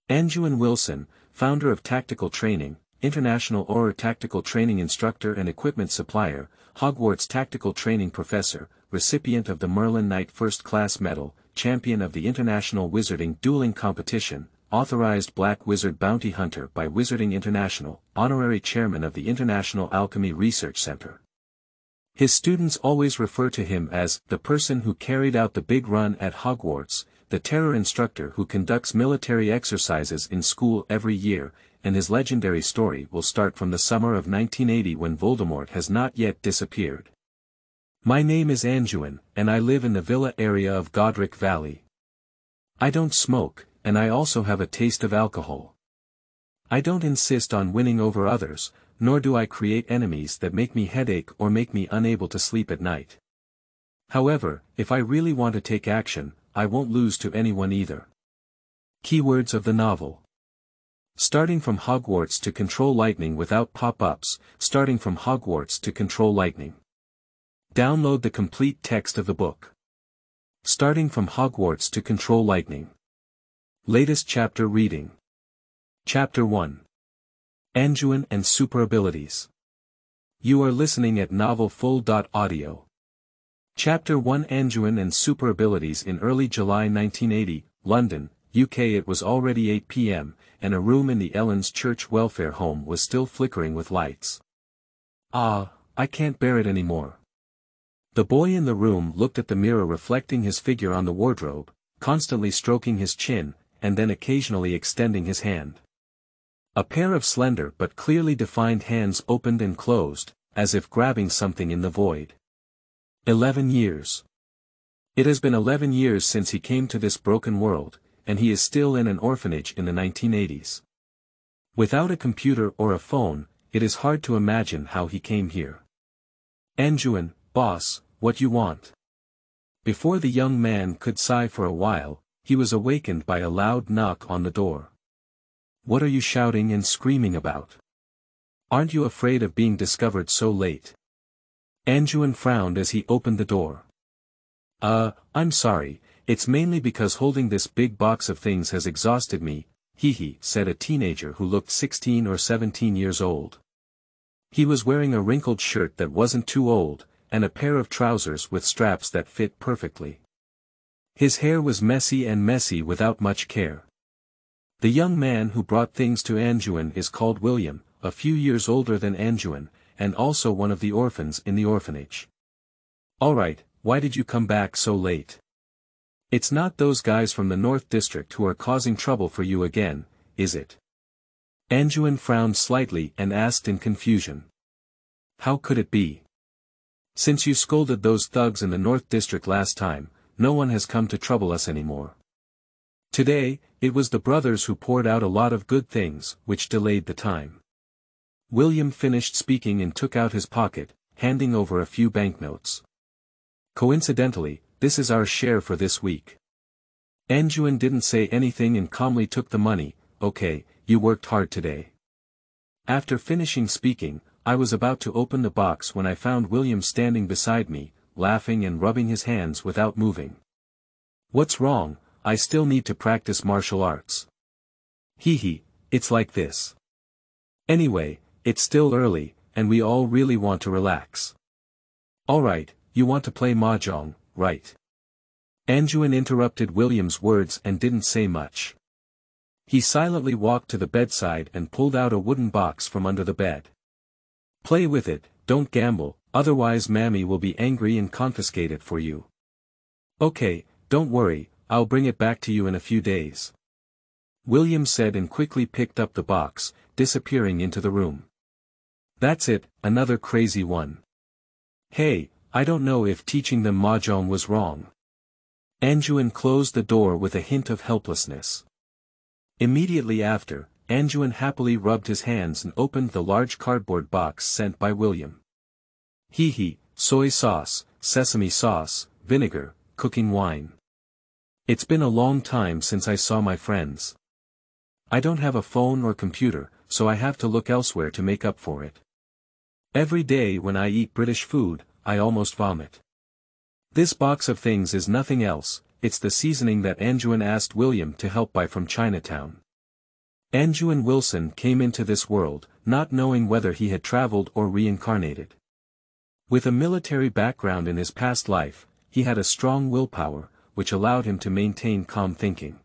Anduin Wilson, founder of Tactical Training, International Auror Tactical Training Instructor and Equipment Supplier, Hogwarts Tactical Training Professor, recipient of the Merlin Knight First Class Medal, champion of the International Wizarding Dueling Competition, authorized Black Wizard Bounty Hunter by Wizarding International, honorary chairman of the International Alchemy Research Center. His students always refer to him as the person who carried out the big run at Hogwarts, the terror instructor who conducts military exercises in school every year, and his legendary story will start from the summer of 1980 when Voldemort has not yet disappeared. My name is Anduin, and I live in the villa area of Godric Valley. I don't smoke, and I also have a taste of alcohol. I don't insist on winning over others, nor do I create enemies that make me headache or make me unable to sleep at night. However, if I really want to take action, I won't lose to anyone either. Keywords of the novel. Starting from Hogwarts to control lightning without pop-ups, starting from Hogwarts to control lightning. Download the complete text of the book. Starting from Hogwarts to control lightning. Latest chapter reading. Chapter 1. Anduin and Superabilities. You are listening at novelfull.audio. Chapter 1 Anduin and Superabilities. In early July 1980, London, UK. It was already 8 p.m., and a room in the Ellen's Church Welfare Home was still flickering with lights. Ah, I can't bear it anymore. The boy in the room looked at the mirror reflecting his figure on the wardrobe, constantly stroking his chin, and then occasionally extending his hand. A pair of slender but clearly defined hands opened and closed, as if grabbing something in the void. 11 years. It has been 11 years since he came to this broken world, and he is still in an orphanage in the 1980s. Without a computer or a phone, it is hard to imagine how he came here. Anduin, boss, what you want? Before the young man could sigh for a while, he was awakened by a loud knock on the door. What are you shouting and screaming about? Aren't you afraid of being discovered so late? Anduin frowned as he opened the door. I'm sorry, it's mainly because holding this big box of things has exhausted me, said a teenager who looked 16 or 17 years old. He was wearing a wrinkled shirt that wasn't too old, and a pair of trousers with straps that fit perfectly. His hair was messy without much care. The young man who brought things to Anduin is called William, a few years older than Anduin, and also one of the orphans in the orphanage. Alright, why did you come back so late? It's not those guys from the North District who are causing trouble for you again, is it? Anduin frowned slightly and asked in confusion. How could it be? Since you scolded those thugs in the North District last time, no one has come to trouble us anymore. Today, it was the brothers who poured out a lot of good things, which delayed the time. William finished speaking and took out his pocket, handing over a few banknotes. Coincidentally, this is our share for this week. Anduin didn't say anything and calmly took the money. Okay, you worked hard today. After finishing speaking, I was about to open the box when I found William standing beside me, laughing and rubbing his hands without moving. What's wrong? I still need to practice martial arts. It's like this. Anyway, it's still early, and we all really want to relax. Alright, you want to play mahjong, right? Anduin interrupted William's words and didn't say much. He silently walked to the bedside and pulled out a wooden box from under the bed. Play with it, don't gamble, otherwise Mammy will be angry and confiscate it for you. Okay, don't worry, I'll bring it back to you in a few days. William said and quickly picked up the box, disappearing into the room. That's it, another crazy one. Hey, I don't know if teaching them mahjong was wrong. Anduin closed the door with a hint of helplessness. Immediately after, Anduin happily rubbed his hands and opened the large cardboard box sent by William. Soy sauce, sesame sauce, vinegar, cooking wine. It's been a long time since I saw my friends. I don't have a phone or computer, so I have to look elsewhere to make up for it. Every day when I eat British food, I almost vomit. This box of things is nothing else, it's the seasoning that Anduin asked William to help buy from Chinatown. Anduin Wilson came into this world, not knowing whether he had traveled or reincarnated. With a military background in his past life, he had a strong willpower, which allowed him to maintain calm thinking.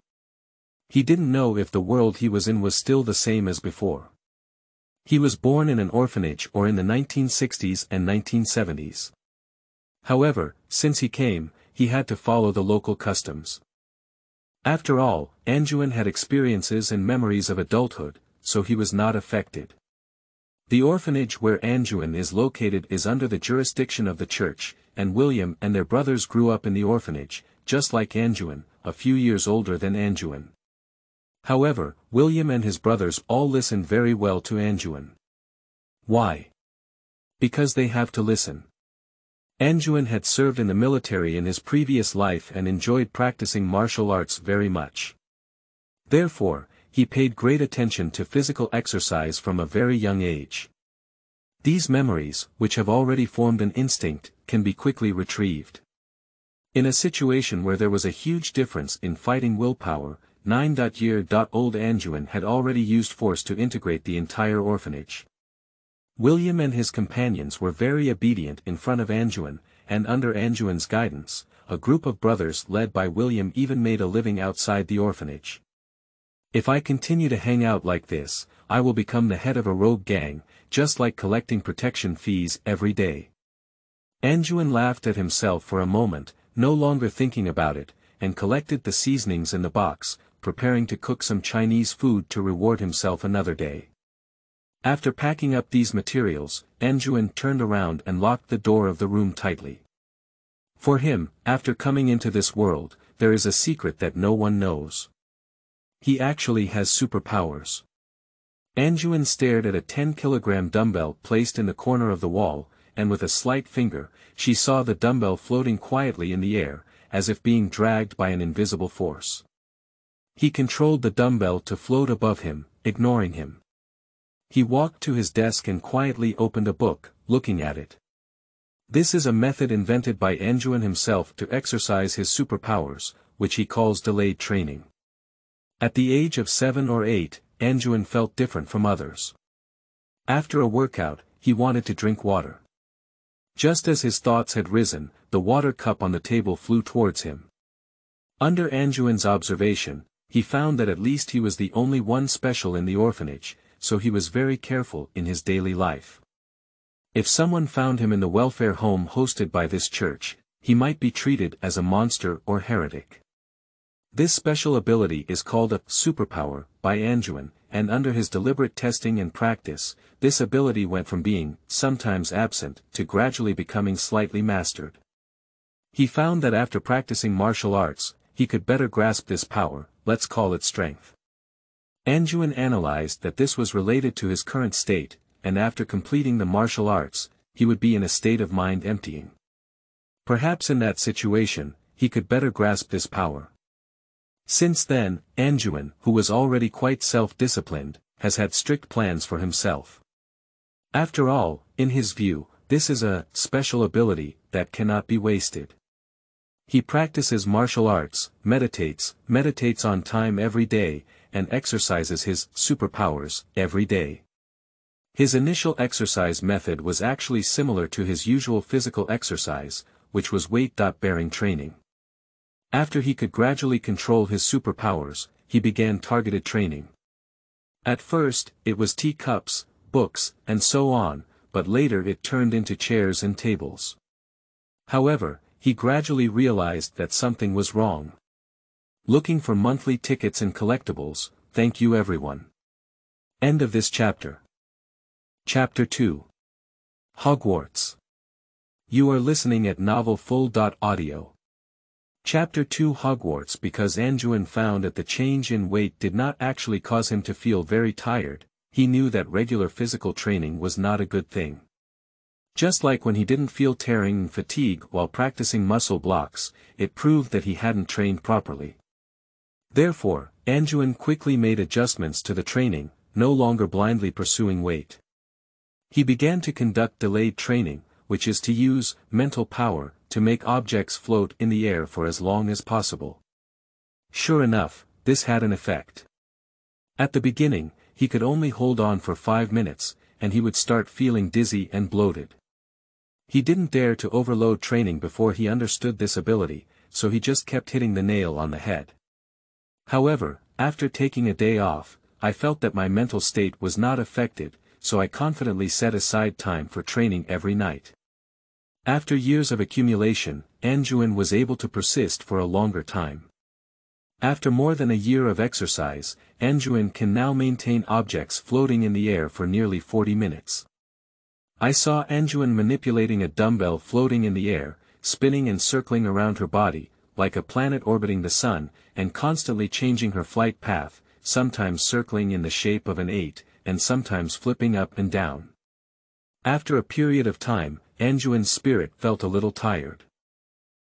He didn't know if the world he was in was still the same as before. He was born in an orphanage or in the 1960s and 1970s. However, since he came, he had to follow the local customs. After all, Anduin had experiences and memories of adulthood, so he was not affected. The orphanage where Anduin is located is under the jurisdiction of the church, and William and their brothers grew up in the orphanage, just like Anduin, a few years older than Anduin. However, William and his brothers all listen very well to Anduin. Why? Because they have to listen. Anduin had served in the military in his previous life and enjoyed practicing martial arts very much. Therefore, he paid great attention to physical exercise from a very young age. These memories, which have already formed an instinct, can be quickly retrieved. In a situation where there was a huge difference in fighting willpower, 9-year-old Anduin had already used force to integrate the entire orphanage. William and his companions were very obedient in front of Anduin, and under Anduin's guidance, a group of brothers led by William even made a living outside the orphanage. If I continue to hang out like this, I will become the head of a rogue gang, just like collecting protection fees every day. Anduin laughed at himself for a moment, no longer thinking about it, and collected the seasonings in the box, preparing to cook some Chinese food to reward himself another day. After packing up these materials, Anduin turned around and locked the door of the room tightly. For him, after coming into this world, there is a secret that no one knows. He actually has superpowers. Anduin stared at a 10-kilogram dumbbell placed in the corner of the wall, and with a slight finger, she saw the dumbbell floating quietly in the air, as if being dragged by an invisible force. He controlled the dumbbell to float above him, ignoring him. He walked to his desk and quietly opened a book, looking at it. This is a method invented by Anduin himself to exercise his superpowers, which he calls delayed training. At the age of 7 or 8, Anduin felt different from others. After a workout, he wanted to drink water. Just as his thoughts had risen, the water cup on the table flew towards him. Under Anduin's observation, he found that at least he was the only one special in the orphanage, so he was very careful in his daily life. If someone found him in the welfare home hosted by this church, he might be treated as a monster or heretic. This special ability is called a superpower by Anduin, and under his deliberate testing and practice, this ability went from being sometimes absent to gradually becoming slightly mastered. He found that after practicing martial arts, he could better grasp this power, let's call it strength. Anduin analyzed that this was related to his current state, and after completing the martial arts, he would be in a state of mind emptying. Perhaps in that situation, he could better grasp this power. Since then, Anduin, who was already quite self-disciplined, has had strict plans for himself. After all, in his view, this is a special ability that cannot be wasted. He practices martial arts, meditates on time every day, and exercises his superpowers every day. His initial exercise method was actually similar to his usual physical exercise, which was weight-bearing training. After he could gradually control his superpowers, he began targeted training. At first, it was teacups, books, and so on, but later it turned into chairs and tables. However, he gradually realized that something was wrong. Looking for monthly tickets and collectibles, thank you everyone. End of this chapter. Chapter 2. Hogwarts. You are listening at novelfull.audio. Chapter 2 Hogwarts. Because Anduin found that the change in weight did not actually cause him to feel very tired, he knew that regular physical training was not a good thing. Just like when he didn't feel tearing and fatigue while practicing muscle blocks, it proved that he hadn't trained properly. Therefore, Anduin quickly made adjustments to the training, no longer blindly pursuing weight. He began to conduct delayed training, which is to use mental power to make objects float in the air for as long as possible. Sure enough, this had an effect. At the beginning, he could only hold on for 5 minutes, and he would start feeling dizzy and bloated. He didn't dare to overload training before he understood this ability, so he just kept hitting the nail on the head. However, after taking a day off, I felt that my mental state was not affected, so I confidently set aside time for training every night. After years of accumulation, Anduin was able to persist for a longer time. After more than a year of exercise, Anduin can now maintain objects floating in the air for nearly 40 minutes. I saw Anduin manipulating a dumbbell floating in the air, spinning and circling around her body, like a planet orbiting the sun, and constantly changing her flight path, sometimes circling in the shape of an 8, and sometimes flipping up and down. After a period of time, Anduin's spirit felt a little tired.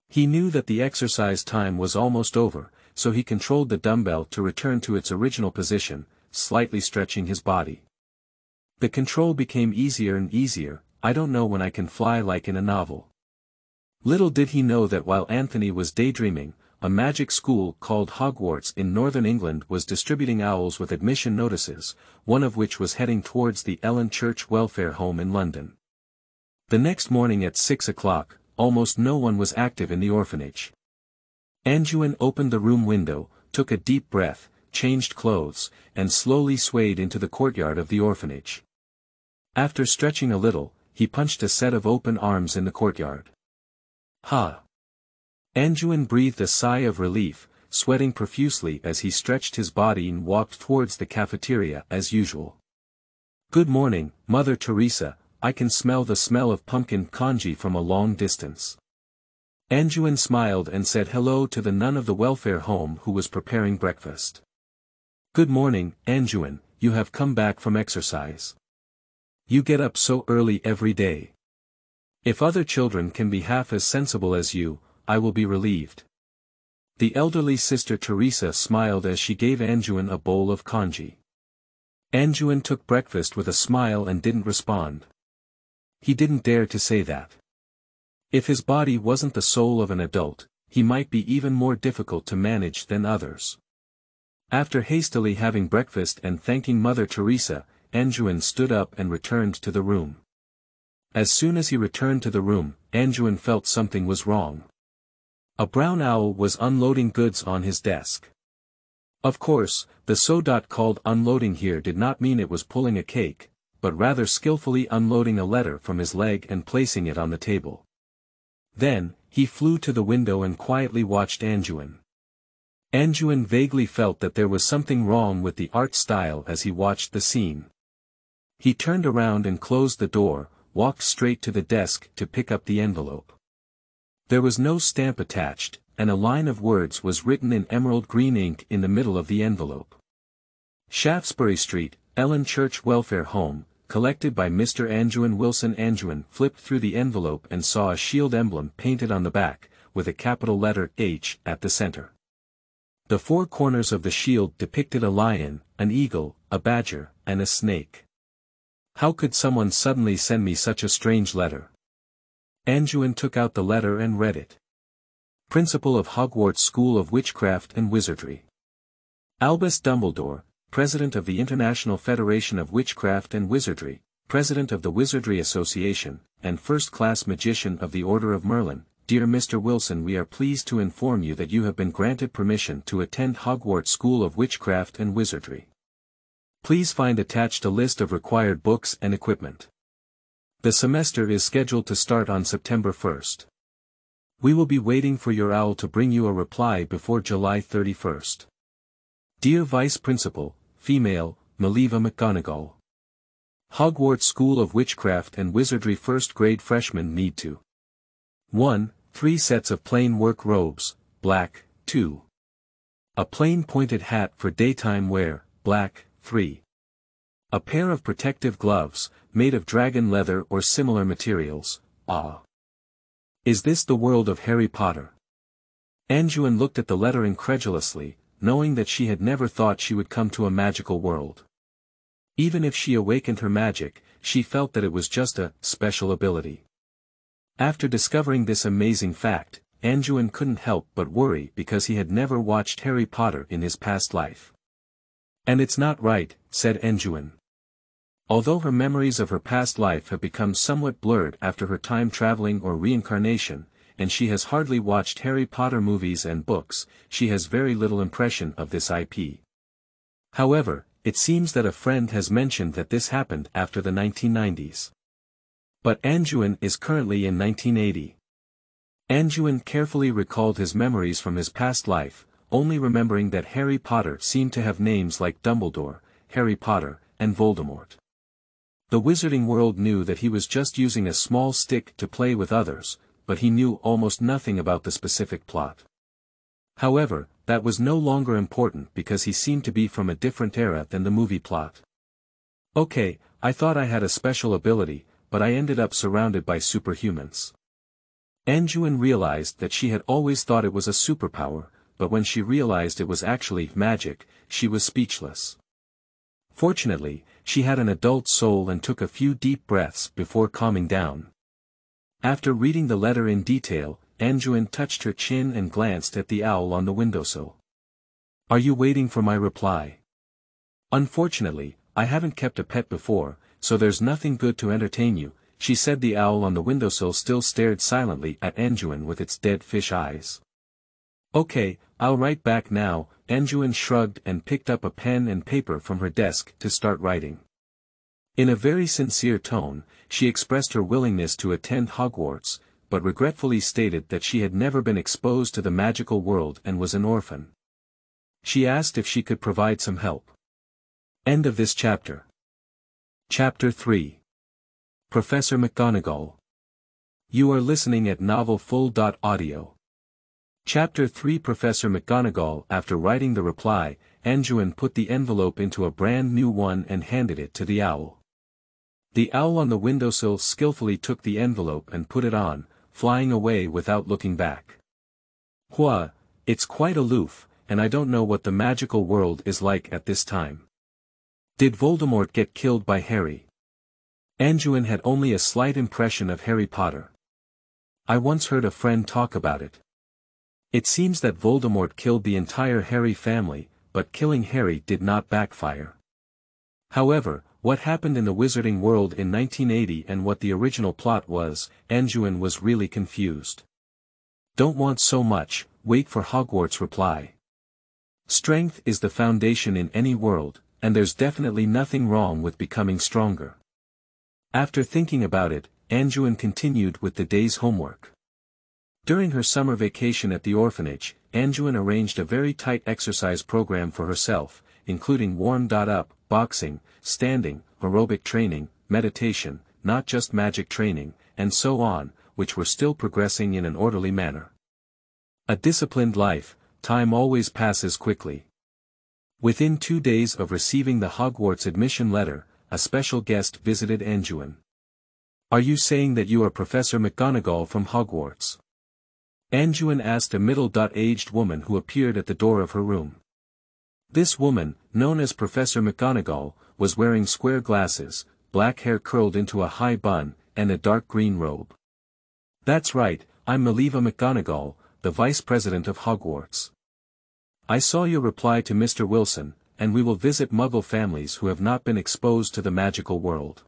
He knew that the exercise time was almost over, so he controlled the dumbbell to return to its original position, slightly stretching his body. The control became easier and easier. I don't know when I can fly like in a novel. Little did he know that while Anthony was daydreaming, a magic school called Hogwarts in northern England was distributing owls with admission notices, one of which was heading towards the Ellen Church Welfare Home in London. The next morning at 6 o'clock, almost no one was active in the orphanage. Anduin opened the room window, took a deep breath, changed clothes, and slowly swayed into the courtyard of the orphanage. After stretching a little, he punched a set of open arms in the courtyard. Ha! Anduin breathed a sigh of relief, sweating profusely as he stretched his body and walked towards the cafeteria as usual. Good morning, Mother Teresa, I can smell the smell of pumpkin congee from a long distance. Anduin smiled and said hello to the nun of the welfare home who was preparing breakfast. Good morning, Anduin, you have come back from exercise. You get up so early every day. If other children can be half as sensible as you, I will be relieved. The elderly Sister Teresa smiled as she gave Anduin a bowl of congee. Anduin took breakfast with a smile and didn't respond. He didn't dare to say that. If his body wasn't the soul of an adult, he might be even more difficult to manage than others. After hastily having breakfast and thanking Mother Teresa, Anduin stood up and returned to the room. As soon as he returned to the room, Anduin felt something was wrong. A brown owl was unloading goods on his desk. Of course, the so-called unloading here did not mean it was pulling a cake, but rather skillfully unloading a letter from his leg and placing it on the table. Then, he flew to the window and quietly watched Anduin. Anduin vaguely felt that there was something wrong with the art style as he watched the scene. He turned around and closed the door, walked straight to the desk to pick up the envelope. There was no stamp attached, and a line of words was written in emerald green ink in the middle of the envelope. Shaftesbury Street, Ellen Church Welfare Home, collected by Mr. Anduin Wilson. Anduin flipped through the envelope and saw a shield emblem painted on the back, with a capital letter H at the center. The four corners of the shield depicted a lion, an eagle, a badger, and a snake. How could someone suddenly send me such a strange letter? Anduin took out the letter and read it. Principal of Hogwarts School of Witchcraft and Wizardry. Albus Dumbledore, President of the International Federation of Witchcraft and Wizardry, President of the Wizardry Association, and First-Class Magician of the Order of Merlin. Dear Mr. Wilson, we are pleased to inform you that you have been granted permission to attend Hogwarts School of Witchcraft and Wizardry. Please find attached a list of required books and equipment. The semester is scheduled to start on September 1st. We will be waiting for your owl to bring you a reply before July 31st. Dear Vice Principal, Female, Maliva McGonagall. Hogwarts School of Witchcraft and Wizardry first grade freshmen need to 1. 3 sets of plain work robes, black, 2. A plain pointed hat for daytime wear, black, 3. A pair of protective gloves, made of dragon leather or similar materials, Is this the world of Harry Potter? Anduin looked at the letter incredulously, knowing that she had never thought she would come to a magical world. Even if she awakened her magic, she felt that it was just a special ability. After discovering this amazing fact, Anduin couldn't help but worry because he had never watched Harry Potter in his past life. And it's not right, said Anduin. Although her memories of her past life have become somewhat blurred after her time traveling or reincarnation, and she has hardly watched Harry Potter movies and books, she has very little impression of this IP. However, it seems that a friend has mentioned that this happened after the 1990s. But Anduin is currently in 1980. Anduin carefully recalled his memories from his past life, only remembering that Harry Potter seemed to have names like Dumbledore, Harry Potter, and Voldemort. The wizarding world knew that he was just using a small stick to play with others, but he knew almost nothing about the specific plot. However, that was no longer important because he seemed to be from a different era than the movie plot. Okay, I thought I had a special ability, but I ended up surrounded by superhumans. Anduin realized that she had always thought it was a superpower, but when she realized it was actually magic, she was speechless. Fortunately, she had an adult soul and took a few deep breaths before calming down. After reading the letter in detail, Anduin touched her chin and glanced at the owl on the windowsill. Are you waiting for my reply? Unfortunately, I haven't kept a pet before, so there's nothing good to entertain you, she said. The owl on the windowsill still stared silently at Anduin with its dead fish eyes. Okay, I'll write back now, Anduin shrugged and picked up a pen and paper from her desk to start writing. In a very sincere tone, she expressed her willingness to attend Hogwarts, but regretfully stated that she had never been exposed to the magical world and was an orphan. She asked if she could provide some help. End of this chapter. Chapter 3. Professor McGonagall. You are listening at novelfull.audio. Chapter 3. Professor McGonagall. After writing the reply, Anduin put the envelope into a brand new one and handed it to the owl. The owl on the windowsill skillfully took the envelope and put it on, flying away without looking back. It's quite aloof, and I don't know what the magical world is like at this time. Did Voldemort get killed by Harry? Anduin had only a slight impression of Harry Potter. I once heard a friend talk about it. It seems that Voldemort killed the entire Harry family, but killing Harry did not backfire. However, what happened in the wizarding world in 1980 and what the original plot was, Anduin was really confused. Don't want so much, wait for Hogwarts' reply. Strength is the foundation in any world, and there's definitely nothing wrong with becoming stronger. After thinking about it, Anduin continued with the day's homework. During her summer vacation at the orphanage, Anduin arranged a very tight exercise program for herself, including warm-up, boxing, standing, aerobic training, meditation, not just magic training, and so on, which were still progressing in an orderly manner. A disciplined life, time always passes quickly. Within 2 days of receiving the Hogwarts admission letter, a special guest visited Anduin. Are you saying that you are Professor McGonagall from Hogwarts? Anduin asked a middle-aged woman who appeared at the door of her room. This woman, known as Professor McGonagall, was wearing square glasses, black hair curled into a high bun, and a dark green robe. That's right, I'm Maliva McGonagall, the Vice President of Hogwarts. I saw your reply to Mr. Wilson, and we will visit Muggle families who have not been exposed to the magical world.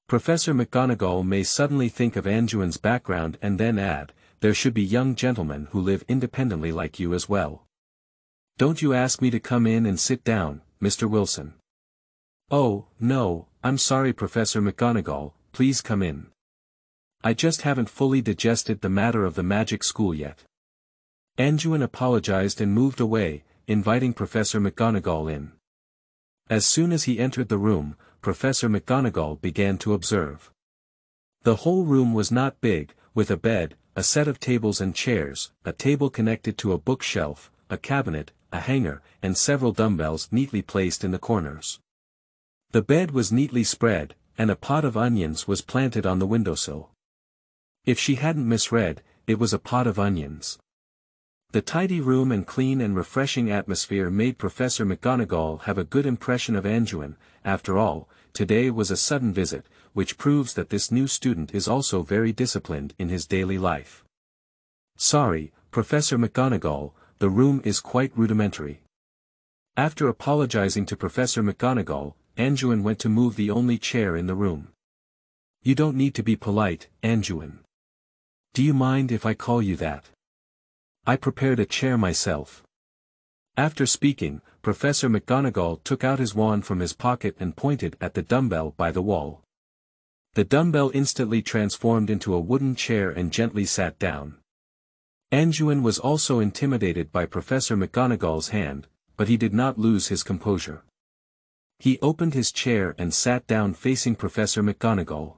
Professor McGonagall may suddenly think of Anduin's background and then add, there should be young gentlemen who live independently like you as well. Don't you ask me to come in and sit down, Mr. Wilson. Oh, no, I'm sorry Professor McGonagall, please come in. I just haven't fully digested the matter of the magic school yet. Anduin apologized and moved away, inviting Professor McGonagall in. As soon as he entered the room, Professor McGonagall began to observe. The whole room was not big, with a bed, a set of tables and chairs, a table connected to a bookshelf, a cabinet, a hanger, and several dumbbells neatly placed in the corners. The bed was neatly spread, and a pot of onions was planted on the windowsill. If she hadn't misread, it was a pot of onions. The tidy room and clean and refreshing atmosphere made Professor McGonagall have a good impression of Anduin. After all, today was a sudden visit, which proves that this new student is also very disciplined in his daily life. Sorry, Professor McGonagall, the room is quite rudimentary. After apologizing to Professor McGonagall, Anduin went to move the only chair in the room. You don't need to be polite, Anduin. Do you mind if I call you that? I prepared a chair myself. After speaking, Professor McGonagall took out his wand from his pocket and pointed at the dumbbell by the wall. The dumbbell instantly transformed into a wooden chair and gently sat down. Anduin was also intimidated by Professor McGonagall's hand, but he did not lose his composure. He opened his chair and sat down facing Professor McGonagall.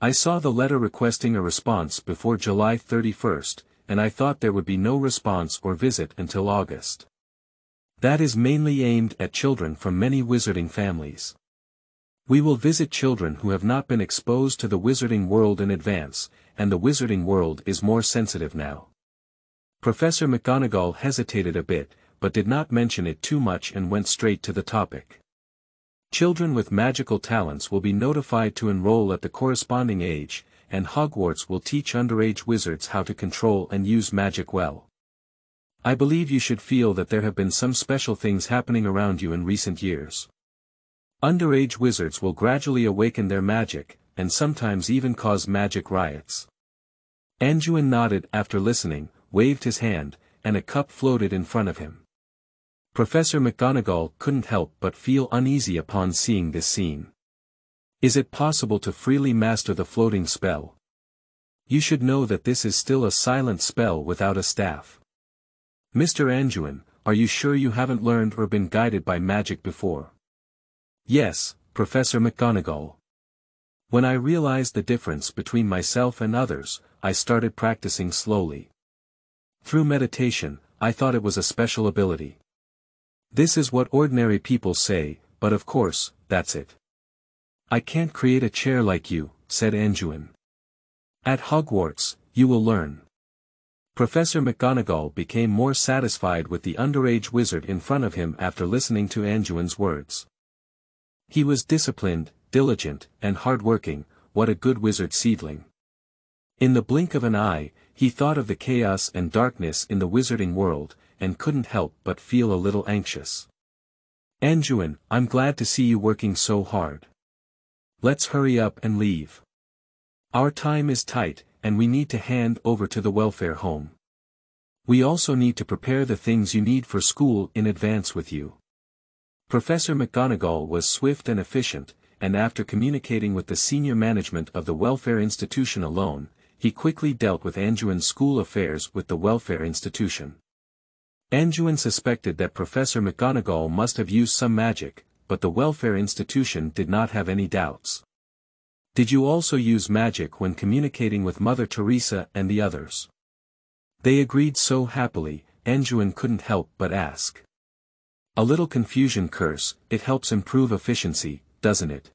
I saw the letter requesting a response before July 31st, and I thought there would be no response or visit until August. That is mainly aimed at children from many wizarding families. We will visit children who have not been exposed to the wizarding world in advance, and the wizarding world is more sensitive now. Professor McGonagall hesitated a bit, but did not mention it too much and went straight to the topic. Children with magical talents will be notified to enroll at the corresponding age, and Hogwarts will teach underage wizards how to control and use magic well. I believe you should feel that there have been some special things happening around you in recent years. Underage wizards will gradually awaken their magic, and sometimes even cause magic riots. Anduin nodded after listening, waved his hand, and a cup floated in front of him. Professor McGonagall couldn't help but feel uneasy upon seeing this scene. Is it possible to freely master the floating spell? You should know that this is still a silent spell without a staff. Mr. Anduin, are you sure you haven't learned or been guided by magic before? Yes, Professor McGonagall. When I realized the difference between myself and others, I started practicing slowly. Through meditation, I thought it was a special ability. This is what ordinary people say, but of course, that's it. I can't create a chair like you, said Anduin. At Hogwarts, you will learn. Professor McGonagall became more satisfied with the underage wizard in front of him after listening to Anduin's words. He was disciplined, diligent, and hard-working, what a good wizard seedling. In the blink of an eye, he thought of the chaos and darkness in the wizarding world, and couldn't help but feel a little anxious. Anduin, I'm glad to see you working so hard. Let's hurry up and leave. Our time is tight, and we need to hand over to the welfare home. We also need to prepare the things you need for school in advance with you. Professor McGonagall was swift and efficient, and after communicating with the senior management of the welfare institution alone, he quickly dealt with Anduin's school affairs with the welfare institution. Anduin suspected that Professor McGonagall must have used some magic, but the welfare institution did not have any doubts. Did you also use magic when communicating with Mother Teresa and the others? They agreed so happily, Anduin couldn't help but ask. A little confusion curse, it helps improve efficiency, doesn't it?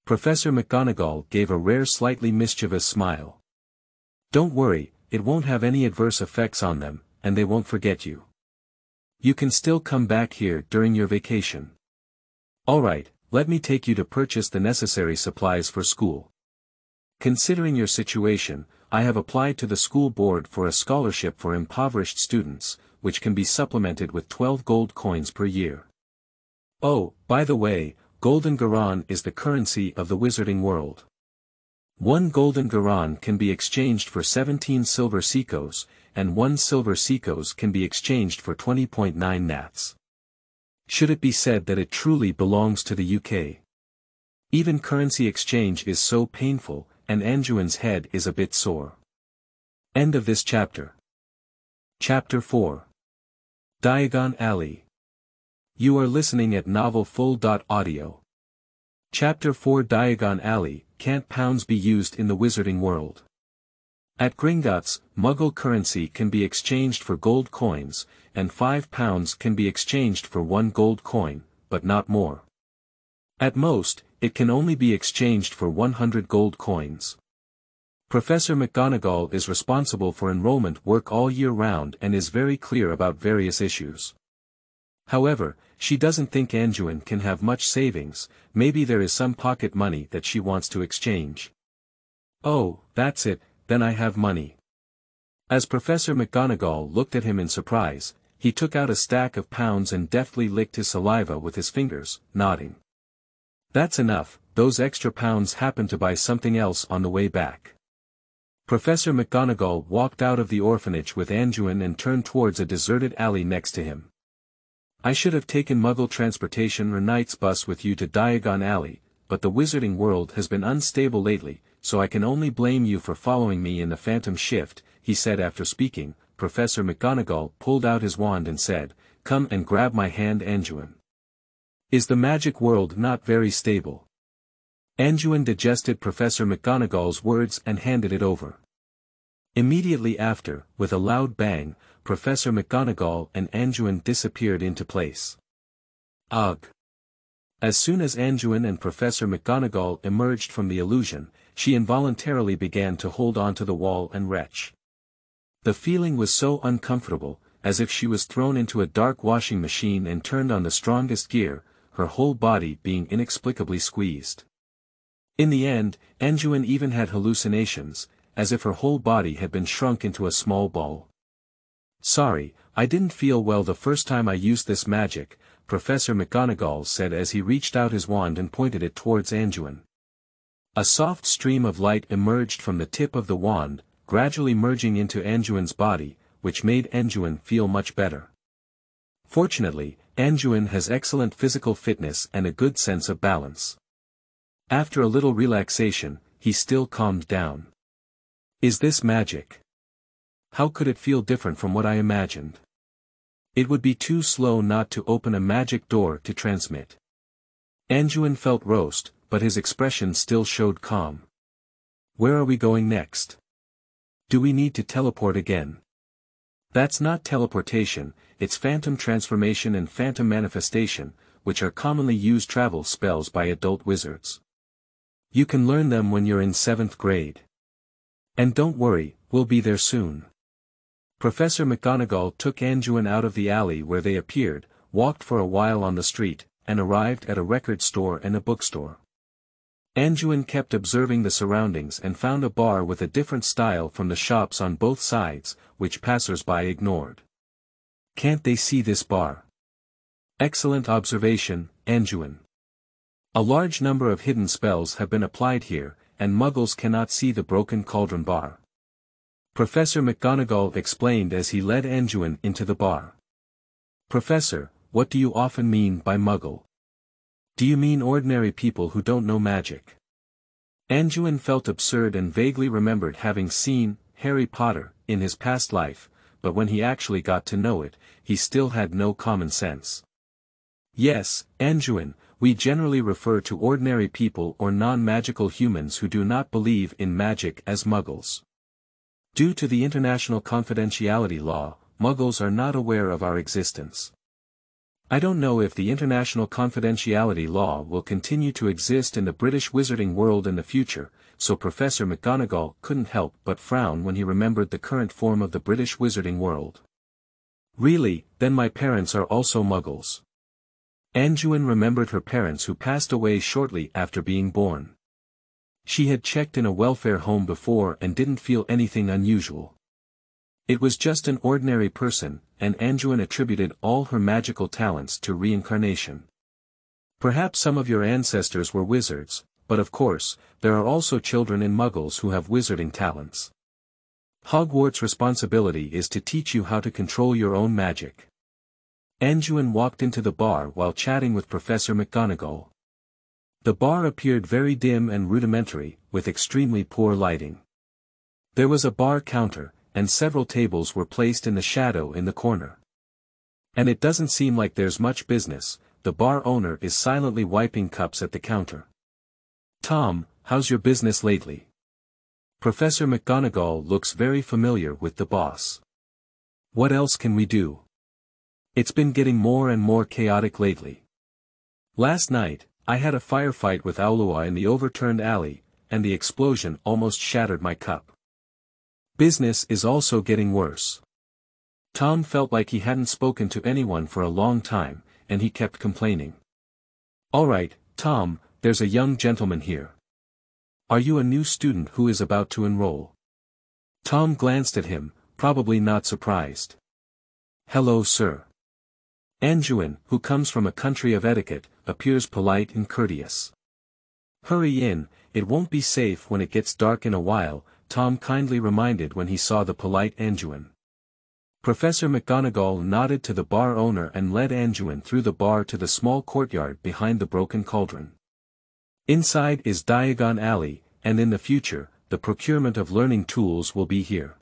Professor McGonagall gave a rare slightly mischievous smile. Don't worry, it won't have any adverse effects on them, and they won't forget you. You can still come back here during your vacation. Alright, let me take you to purchase the necessary supplies for school. Considering your situation, I have applied to the school board for a scholarship for impoverished students, which can be supplemented with 12 gold coins per year. Oh, by the way, golden garon is the currency of the wizarding world. 1 golden garon can be exchanged for 17 silver sequos, and 1 silver sequos can be exchanged for 20.9 nats. Should it be said that it truly belongs to the UK? Even currency exchange is so painful, and Anduin's head is a bit sore. End of this chapter. Chapter 4. Diagon Alley. You are listening at novelfull.audio. Chapter 4 Diagon Alley, can't pounds be used in the wizarding world? At Gringotts, Muggle currency can be exchanged for gold coins, and 5 pounds can be exchanged for 1 gold coin, but not more. At most, it can only be exchanged for 100 gold coins. Professor McGonagall is responsible for enrollment work all year round and is very clear about various issues. However, she doesn't think Anduin can have much savings, maybe there is some pocket money that she wants to exchange. Oh, that's it, then I have money. As Professor McGonagall looked at him in surprise, he took out a stack of pounds and deftly licked his saliva with his fingers, nodding. That's enough, those extra pounds happened to buy something else on the way back. Professor McGonagall walked out of the orphanage with Anduin and turned towards a deserted alley next to him. I should have taken Muggle transportation or Knight's bus with you to Diagon Alley, but the wizarding world has been unstable lately, so I can only blame you for following me in the Phantom Shift, he said after speaking. Professor McGonagall pulled out his wand and said, "Come and grab my hand, Anduin. Is the magic world not very stable?" Anduin digested Professor McGonagall's words and handed it over. Immediately after, with a loud bang, Professor McGonagall and Anduin disappeared into place. Ugh! As soon as Anduin and Professor McGonagall emerged from the illusion, she involuntarily began to hold onto the wall and retch. The feeling was so uncomfortable, as if she was thrown into a dark washing machine and turned on the strongest gear, her whole body being inexplicably squeezed. In the end, Anduin even had hallucinations, as if her whole body had been shrunk into a small ball. "Sorry, I didn't feel well the first time I used this magic," Professor McGonagall said as he reached out his wand and pointed it towards Anduin. A soft stream of light emerged from the tip of the wand, gradually merging into Anduin's body, which made Anduin feel much better. Fortunately, Anduin has excellent physical fitness and a good sense of balance. After a little relaxation, he still calmed down. "Is this magic? How could it feel different from what I imagined? It would be too slow not to open a magic door to transmit." Anduin felt roast, but his expression still showed calm. "Where are we going next? Do we need to teleport again?" "That's not teleportation, it's phantom transformation and phantom manifestation, which are commonly used travel spells by adult wizards. You can learn them when you're in 7th grade. And don't worry, we'll be there soon." Professor McGonagall took Anduin out of the alley where they appeared, walked for a while on the street, and arrived at a record store and a bookstore. Anduin kept observing the surroundings and found a bar with a different style from the shops on both sides, which passers-by ignored. "Can't they see this bar?" "Excellent observation, Anduin. A large number of hidden spells have been applied here, and Muggles cannot see the broken Cauldron bar," Professor McGonagall explained as he led Anduin into the bar. "Professor, what do you often mean by Muggle? Do you mean ordinary people who don't know magic?" Anduin felt absurd and vaguely remembered having seen Harry Potter in his past life, but when he actually got to know it, he still had no common sense. "Yes, Anduin, we generally refer to ordinary people or non-magical humans who do not believe in magic as Muggles. Due to the international confidentiality law, Muggles are not aware of our existence. I don't know if the international confidentiality law will continue to exist in the British wizarding world in the future," so Professor McGonagall couldn't help but frown when he remembered the current form of the British wizarding world. "Really, then my parents are also Muggles." Anduin remembered her parents who passed away shortly after being born. She had checked in a welfare home before and didn't feel anything unusual. It was just an ordinary person, and Anduin attributed all her magical talents to reincarnation. "Perhaps some of your ancestors were wizards, but of course, there are also children in Muggles who have wizarding talents. Hogwarts' responsibility is to teach you how to control your own magic." Anduin walked into the bar while chatting with Professor McGonagall. The bar appeared very dim and rudimentary, with extremely poor lighting. There was a bar counter, and several tables were placed in the shadow in the corner. "And it doesn't seem like there's much business," the bar owner is silently wiping cups at the counter. "Tom, how's your business lately?" Professor McGonagall looks very familiar with the boss. "What else can we do? It's been getting more and more chaotic lately. Last night, I had a firefight with Aulua in the overturned alley, and the explosion almost shattered my cup. Business is also getting worse." Tom felt like he hadn't spoken to anyone for a long time, and he kept complaining. "All right, Tom, there's a young gentleman here. Are you a new student who is about to enroll?" Tom glanced at him, probably not surprised. "Hello, sir." Anduin, who comes from a country of etiquette, appears polite and courteous. "Hurry in, it won't be safe when it gets dark in a while," Tom kindly reminded when he saw the polite Anduin. Professor McGonagall nodded to the bar owner and led Anduin through the bar to the small courtyard behind the broken cauldron. Inside is Diagon Alley, and in the future, the procurement of learning tools will be here.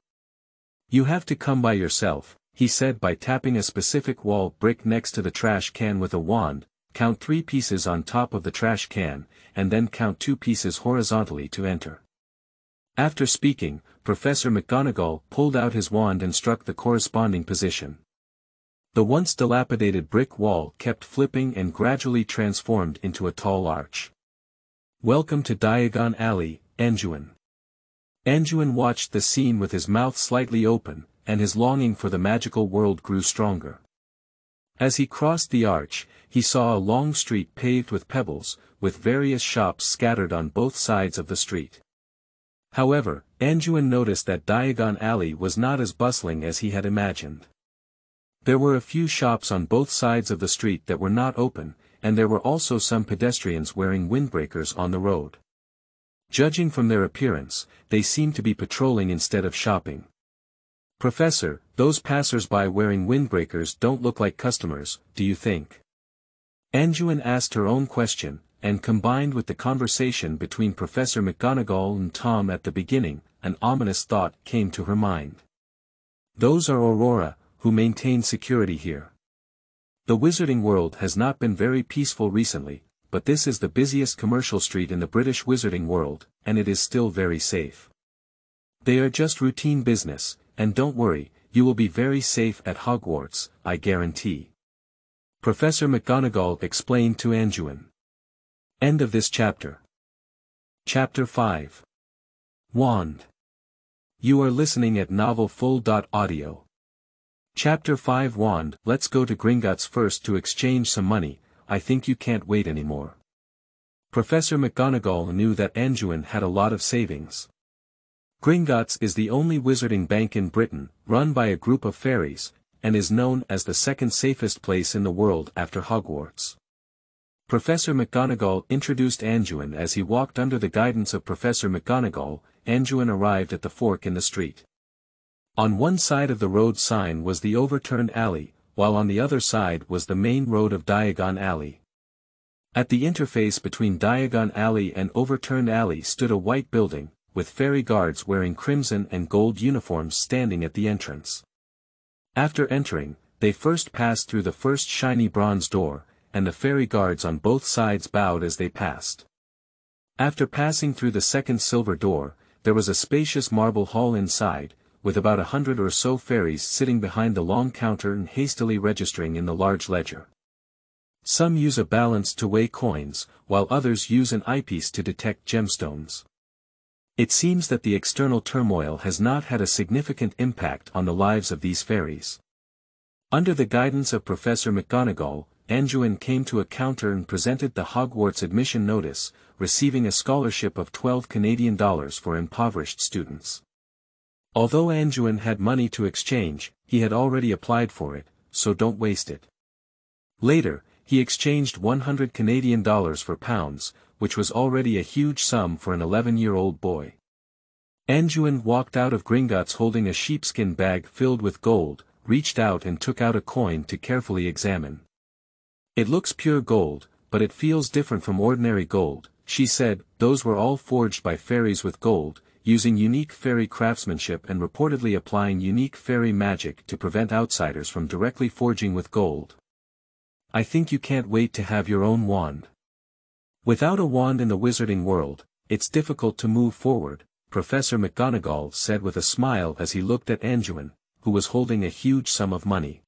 "You have to come by yourself," he said by tapping a specific wall brick next to the trash can with a wand, "count 3 pieces on top of the trash can, and then count 2 pieces horizontally to enter." After speaking, Professor McGonagall pulled out his wand and struck the corresponding position. The once dilapidated brick wall kept flipping and gradually transformed into a tall arch. "Welcome to Diagon Alley, Anduin." Anduin watched the scene with his mouth slightly open, and his longing for the magical world grew stronger. As he crossed the arch, he saw a long street paved with pebbles, with various shops scattered on both sides of the street. However, Anduin noticed that Diagon Alley was not as bustling as he had imagined. There were a few shops on both sides of the street that were not open, and there were also some pedestrians wearing windbreakers on the road. Judging from their appearance, they seemed to be patrolling instead of shopping. "Professor, those passers-by wearing windbreakers don't look like customers, do you think?" Anduin asked her own question, and combined with the conversation between Professor McGonagall and Tom at the beginning, an ominous thought came to her mind. "Those are Aurora, who maintain security here. The wizarding world has not been very peaceful recently, but this is the busiest commercial street in the British wizarding world, and it is still very safe. They are just routine business, and don't worry, you will be very safe at Hogwarts, I guarantee," Professor McGonagall explained to Anduin. End of this chapter. Chapter 5. Wand. You are listening at novelfull.audio. Chapter 5 Wand. Let's go to Gringotts first to exchange some money, I think you can't wait anymore. Professor McGonagall knew that Anduin had a lot of savings. Gringotts is the only wizarding bank in Britain, run by a group of fairies, and is known as the second safest place in the world after Hogwarts. Professor McGonagall introduced Anduin as he walked under the guidance of Professor McGonagall. Anduin arrived at the fork in the street. On one side of the road sign was the overturned alley, while on the other side was the main road of Diagon Alley. At the interface between Diagon Alley and Overturned Alley stood a white building, with fairy guards wearing crimson and gold uniforms standing at the entrance. After entering, they first passed through the first shiny bronze door, and the fairy guards on both sides bowed as they passed. After passing through the second silver door, there was a spacious marble hall inside, with about 100 or so fairies sitting behind the long counter and hastily registering in the large ledger. Some use a balance to weigh coins, while others use an eyepiece to detect gemstones. It seems that the external turmoil has not had a significant impact on the lives of these fairies. Under the guidance of Professor McGonagall, Anduin came to a counter and presented the Hogwarts admission notice, receiving a scholarship of $12 for impoverished students. Although Anduin had money to exchange, he had already applied for it, so don't waste it. Later, he exchanged $100 for pounds, which was already a huge sum for an 11-year-old boy. Anduin walked out of Gringotts holding a sheepskin bag filled with gold, reached out and took out a coin to carefully examine. "It looks pure gold, but it feels different from ordinary gold," she said. "Those were all forged by fairies with gold, using unique fairy craftsmanship and reportedly applying unique fairy magic to prevent outsiders from directly forging with gold. I think you can't wait to have your own wand." "Without a wand in the wizarding world, it's difficult to move forward," Professor McGonagall said with a smile as he looked at Anduin, who was holding a huge sum of money.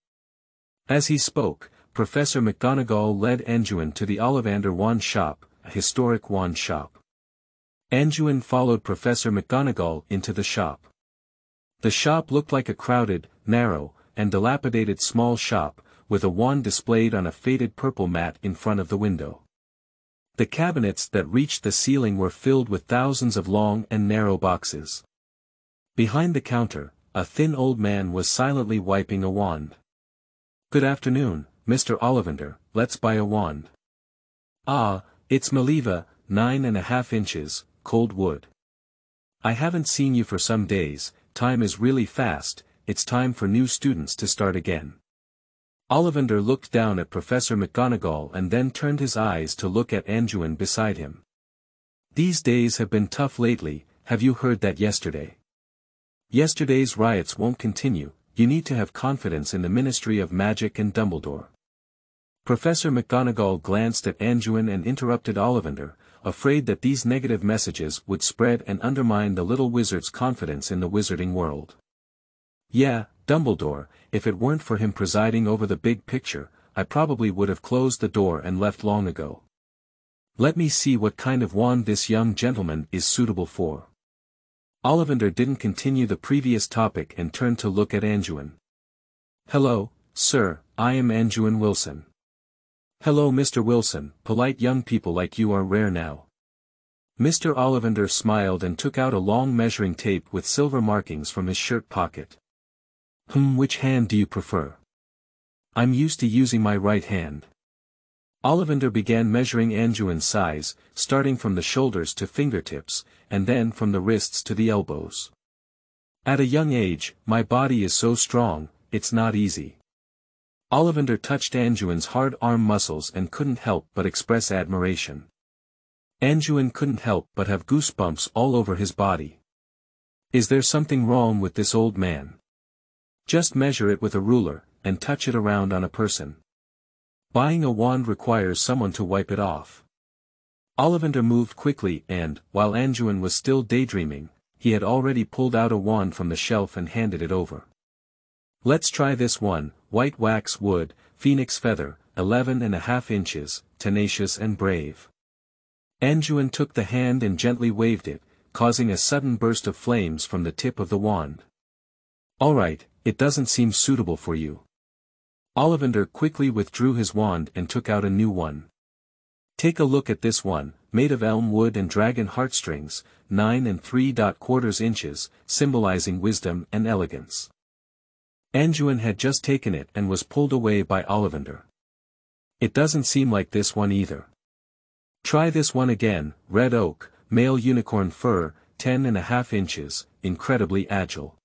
As he spoke, Professor McGonagall led Anduin to the Ollivander wand shop, a historic wand shop. Anduin followed Professor McGonagall into the shop. The shop looked like a crowded, narrow, and dilapidated small shop, with a wand displayed on a faded purple mat in front of the window. The cabinets that reached the ceiling were filled with thousands of long and narrow boxes. Behind the counter, a thin old man was silently wiping a wand. Good afternoon, Mr. Ollivander, let's buy a wand. Ah, it's Maliva, 9.5 inches, cold wood. I haven't seen you for some days, time is really fast, it's time for new students to start again. Ollivander looked down at Professor McGonagall and then turned his eyes to look at Anduin beside him. These days have been tough lately, have you heard that yesterday? Yesterday's riots won't continue, you need to have confidence in the Ministry of Magic and Dumbledore. Professor McGonagall glanced at Anduin and interrupted Ollivander, afraid that these negative messages would spread and undermine the little wizard's confidence in the wizarding world. Yeah, Dumbledore, if it weren't for him presiding over the big picture, I probably would have closed the door and left long ago. Let me see what kind of wand this young gentleman is suitable for. Ollivander didn't continue the previous topic and turned to look at Anduin. Hello, sir, I am Anduin Wilson. Hello Mr. Wilson, polite young people like you are rare now. Mr. Ollivander smiled and took out a long measuring tape with silver markings from his shirt pocket. Which hand do you prefer? I'm used to using my right hand. Ollivander began measuring Anduin's size, starting from the shoulders to fingertips, and then from the wrists to the elbows. At a young age, my body is so strong, it's not easy. Ollivander touched Anduin's hard arm muscles and couldn't help but express admiration. Anduin couldn't help but have goosebumps all over his body. Is there something wrong with this old man? Just measure it with a ruler, and touch it around on a person. Buying a wand requires someone to wipe it off. Ollivander moved quickly and, while Anduin was still daydreaming, he had already pulled out a wand from the shelf and handed it over. Let's try this one, white wax wood, phoenix feather, 11.5 inches, tenacious and brave. Anduin took the hand and gently waved it, causing a sudden burst of flames from the tip of the wand. Alright, it doesn't seem suitable for you. Ollivander quickly withdrew his wand and took out a new one. Take a look at this one, made of elm wood and dragon heartstrings, 9 3/4 inches, symbolizing wisdom and elegance. Anduin had just taken it and was pulled away by Ollivander. It doesn't seem like this one either. Try this one again, red oak, male unicorn fur, 10.5 inches, incredibly agile.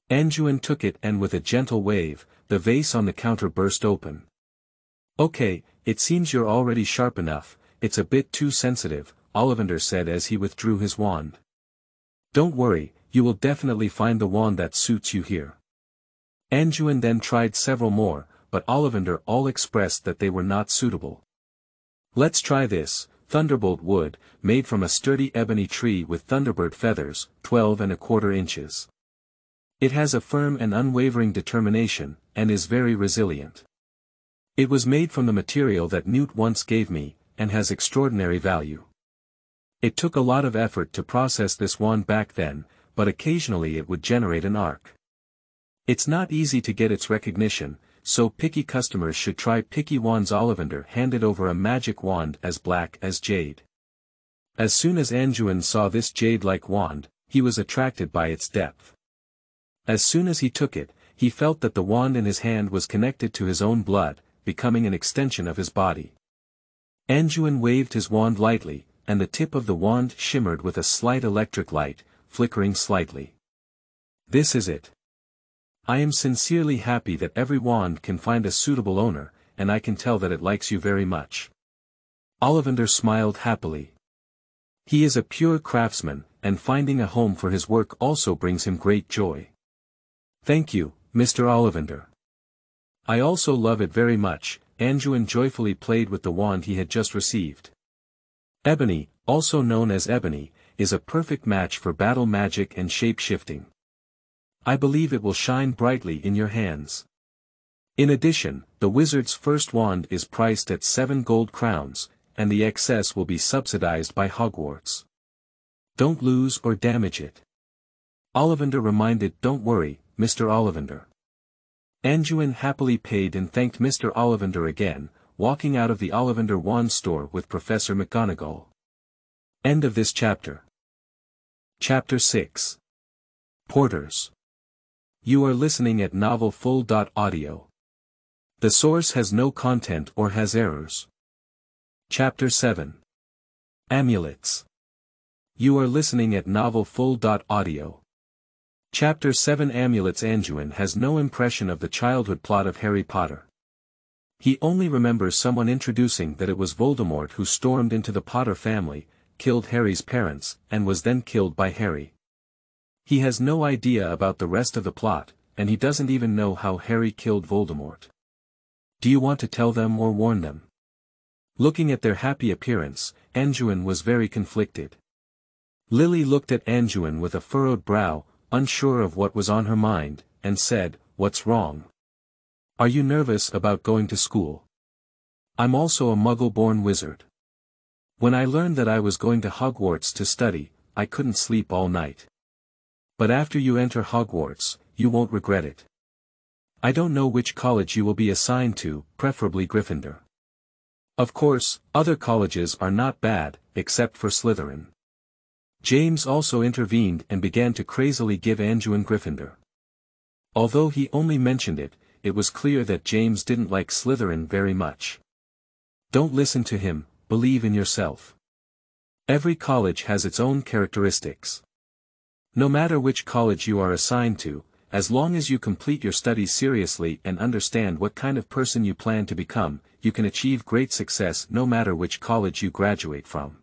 Anduin took it and with a gentle wave, the vase on the counter burst open. Okay, it seems you're already sharp enough, it's a bit too sensitive, Ollivander said as he withdrew his wand. Don't worry, you will definitely find the wand that suits you here. Anduin then tried several more, but Ollivander all expressed that they were not suitable. Let's try this, thunderbolt wood, made from a sturdy ebony tree with thunderbird feathers, 12.25 inches. It has a firm and unwavering determination, and is very resilient. It was made from the material that Newt once gave me, and has extraordinary value. It took a lot of effort to process this wand back then, but occasionally it would generate an arc. It's not easy to get its recognition, so picky customers should try Picky Wands. Ollivander handed over a magic wand as black as jade. As soon as Anduin saw this jade-like wand, he was attracted by its depth. As soon as he took it, he felt that the wand in his hand was connected to his own blood, becoming an extension of his body. Anduin waved his wand lightly, and the tip of the wand shimmered with a slight electric light, flickering slightly. This is it. I am sincerely happy that every wand can find a suitable owner, and I can tell that it likes you very much. Ollivander smiled happily. He is a pure craftsman, and finding a home for his work also brings him great joy. Thank you, Mr. Ollivander. I also love it very much. Anduin joyfully played with the wand he had just received. Ebony, also known as ebony, is a perfect match for battle magic and shape-shifting. I believe it will shine brightly in your hands. In addition, the wizard's first wand is priced at 7 gold crowns, and the excess will be subsidized by Hogwarts. Don't lose or damage it. Ollivander reminded, don't worry, Mr. Ollivander. Anduin happily paid and thanked Mr. Ollivander again, walking out of the Ollivander wand store with Professor McGonagall. End of this chapter. Chapter 6. Porters. You are listening at novelfull.audio. The source has no content or has errors. Chapter 7. Amulets. You are listening at novelfull.audio. Chapter 7 Amulets. Anduin has no impression of the childhood plot of Harry Potter. He only remembers someone introducing that it was Voldemort who stormed into the Potter family, killed Harry's parents, and was then killed by Harry. He has no idea about the rest of the plot, and he doesn't even know how Harry killed Voldemort. Do you want to tell them or warn them? Looking at their happy appearance, Anduin was very conflicted. Lily looked at Anduin with a furrowed brow, unsure of what was on her mind, and said, "What's wrong? Are you nervous about going to school? I'm also a Muggle-born wizard. When I learned that I was going to Hogwarts to study, I couldn't sleep all night. But after you enter Hogwarts, you won't regret it. I don't know which college you will be assigned to, preferably Gryffindor. Of course, other colleges are not bad, except for Slytherin." James also intervened and began to crazily give Anduin Gryffindor. Although he only mentioned it, it was clear that James didn't like Slytherin very much. Don't listen to him, believe in yourself. Every college has its own characteristics. No matter which college you are assigned to, as long as you complete your studies seriously and understand what kind of person you plan to become, you can achieve great success no matter which college you graduate from.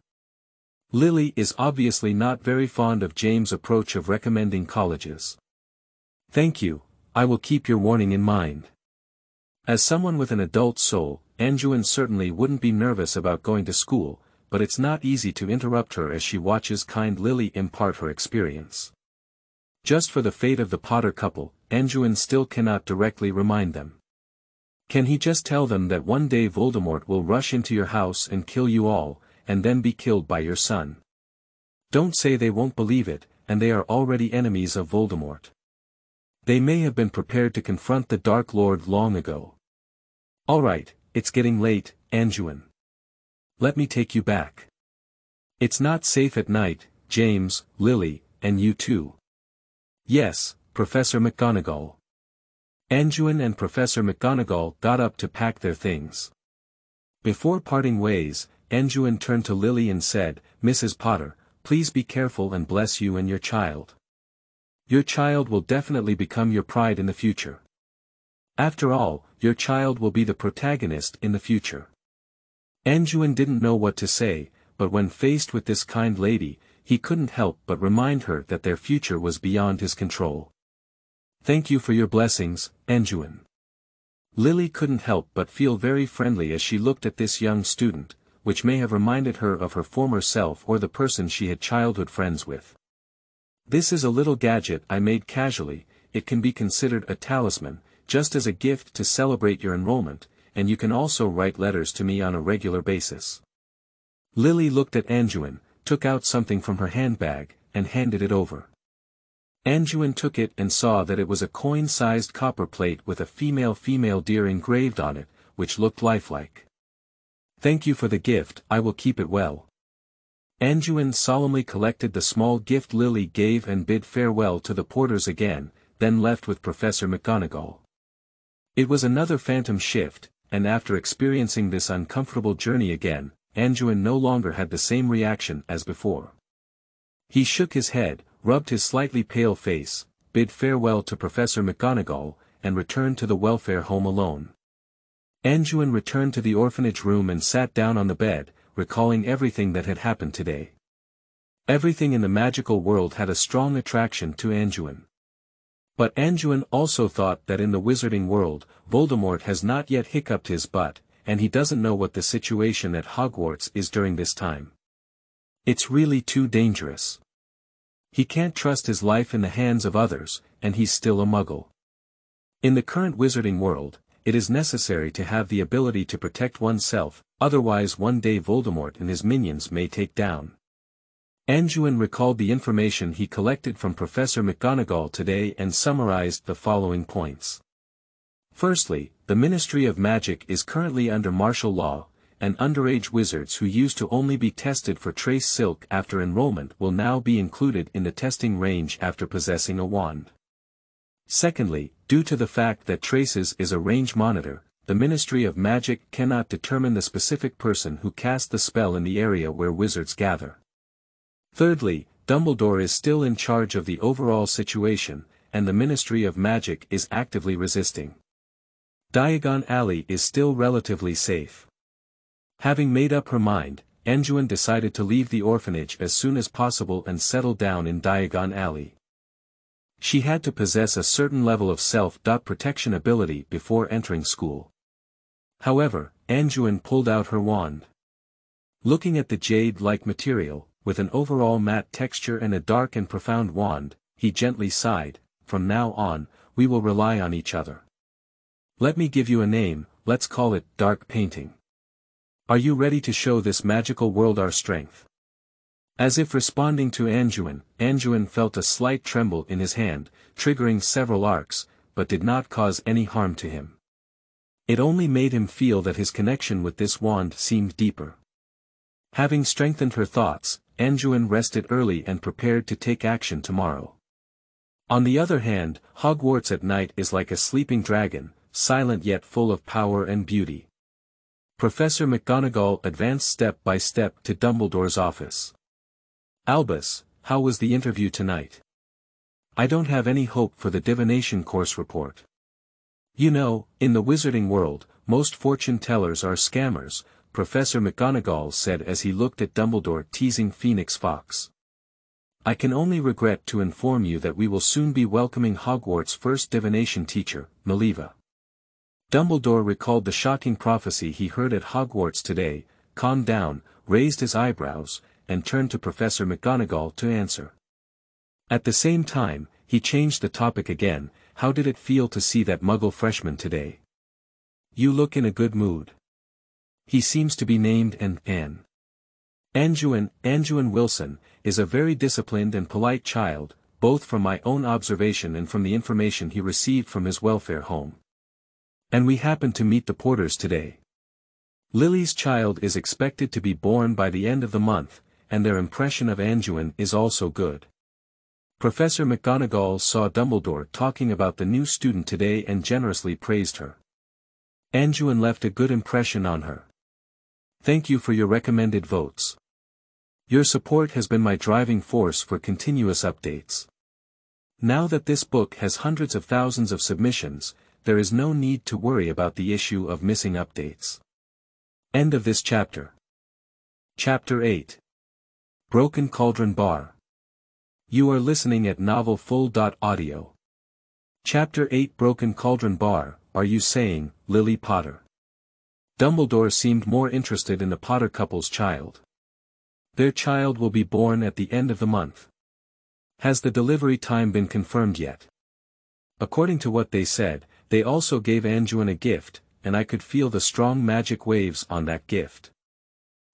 Lily is obviously not very fond of James' approach of recommending colleges. "Thank you, I will keep your warning in mind." As someone with an adult soul, Anduin certainly wouldn't be nervous about going to school, but it's not easy to interrupt her as she watches kind Lily impart her experience. Just for the fate of the Potter couple, Anduin still cannot directly remind them. Can he just tell them that one day Voldemort will rush into your house and kill you all, and then be killed by your son? Don't say they won't believe it, and they are already enemies of Voldemort. They may have been prepared to confront the Dark Lord long ago. Alright, it's getting late, Anduin. Let me take you back. It's not safe at night, James, Lily, and you too. Yes, Professor McGonagall. Anduin and Professor McGonagall got up to pack their things. Before parting ways, Anduin turned to Lily and said, "Mrs. Potter, please be careful and bless you and your child. Your child will definitely become your pride in the future. After all, your child will be the protagonist in the future." Anduin didn't know what to say, but when faced with this kind lady, he couldn't help but remind her that their future was beyond his control. "Thank you for your blessings, Anduin." Lily couldn't help but feel very friendly as she looked at this young student, which may have reminded her of her former self or the person she had childhood friends with. "This is a little gadget I made casually. It can be considered a talisman, just as a gift to celebrate your enrollment, and you can also write letters to me on a regular basis." Lily looked at Anduin, took out something from her handbag, and handed it over. Anduin took it and saw that it was a coin-sized copper plate with a female deer engraved on it, which looked lifelike. "Thank you for the gift, I will keep it well." Anduin solemnly collected the small gift Lily gave and bid farewell to the porters again, then left with Professor McGonagall. It was another phantom shift, and after experiencing this uncomfortable journey again, Anduin no longer had the same reaction as before. He shook his head, rubbed his slightly pale face, bid farewell to Professor McGonagall, and returned to the welfare home alone. Anduin returned to the orphanage room and sat down on the bed, recalling everything that had happened today. Everything in the magical world had a strong attraction to Anduin. But Anduin also thought that in the wizarding world, Voldemort has not yet hiccuped his butt, and he doesn't know what the situation at Hogwarts is during this time. It's really too dangerous. He can't trust his life in the hands of others, and he's still a Muggle. In the current wizarding world, it is necessary to have the ability to protect oneself, otherwise one day Voldemort and his minions may take down. Anduin recalled the information he collected from Professor McGonagall today and summarized the following points. Firstly, the Ministry of Magic is currently under martial law, and underage wizards who used to only be tested for trace silk after enrollment will now be included in the testing range after possessing a wand. Secondly, due to the fact that Traces is a range monitor, the Ministry of Magic cannot determine the specific person who cast the spell in the area where wizards gather. Thirdly, Dumbledore is still in charge of the overall situation, and the Ministry of Magic is actively resisting. Diagon Alley is still relatively safe. Having made up her mind, Anduin decided to leave the orphanage as soon as possible and settle down in Diagon Alley. She had to possess a certain level of self-protection ability before entering school. However, Anduin pulled out her wand. Looking at the jade-like material, with an overall matte texture and a dark and profound wand, he gently sighed, "From now on, we will rely on each other. Let me give you a name, let's call it Dark Painting. Are you ready to show this magical world our strength?" As if responding to Anduin felt a slight tremble in his hand, triggering several arcs, but did not cause any harm to him. It only made him feel that his connection with this wand seemed deeper. Having strengthened her thoughts, Anduin rested early and prepared to take action tomorrow. On the other hand, Hogwarts at night is like a sleeping dragon, silent yet full of power and beauty. Professor McGonagall advanced step by step to Dumbledore's office. "Albus, how was the interview tonight? I don't have any hope for the divination course report. You know, in the wizarding world, most fortune tellers are scammers," Professor McGonagall said as he looked at Dumbledore teasing Phoenix Fox. "I can only regret to inform you that we will soon be welcoming Hogwarts' first divination teacher, Maliva." Dumbledore recalled the shocking prophecy he heard at Hogwarts today, calmed down, raised his eyebrows, and turned to Professor McGonagall to answer. At the same time, he changed the topic again. "How did it feel to see that Muggle freshman today? You look in a good mood. He seems to be named Anduin Wilson, is a very disciplined and polite child, both from my own observation and from the information he received from his welfare home. And we happened to meet the porters today. Lily's child is expected to be born by the end of the month, and their impression of Anduin is also good." Professor McGonagall saw Dumbledore talking about the new student today and generously praised her. "Anduin left a good impression on her. Thank you for your recommended votes. Your support has been my driving force for continuous updates. Now that this book has hundreds of thousands of submissions, there is no need to worry about the issue of missing updates." End of this chapter. Chapter 8. Broken Cauldron Bar. You are listening at novelfull.audio. Chapter 8 Broken Cauldron Bar, are you saying, Lily Potter? Dumbledore seemed more interested in the Potter couple's child. Their child will be born at the end of the month. Has the delivery time been confirmed yet? According to what they said, they also gave Anduin a gift, and I could feel the strong magic waves on that gift.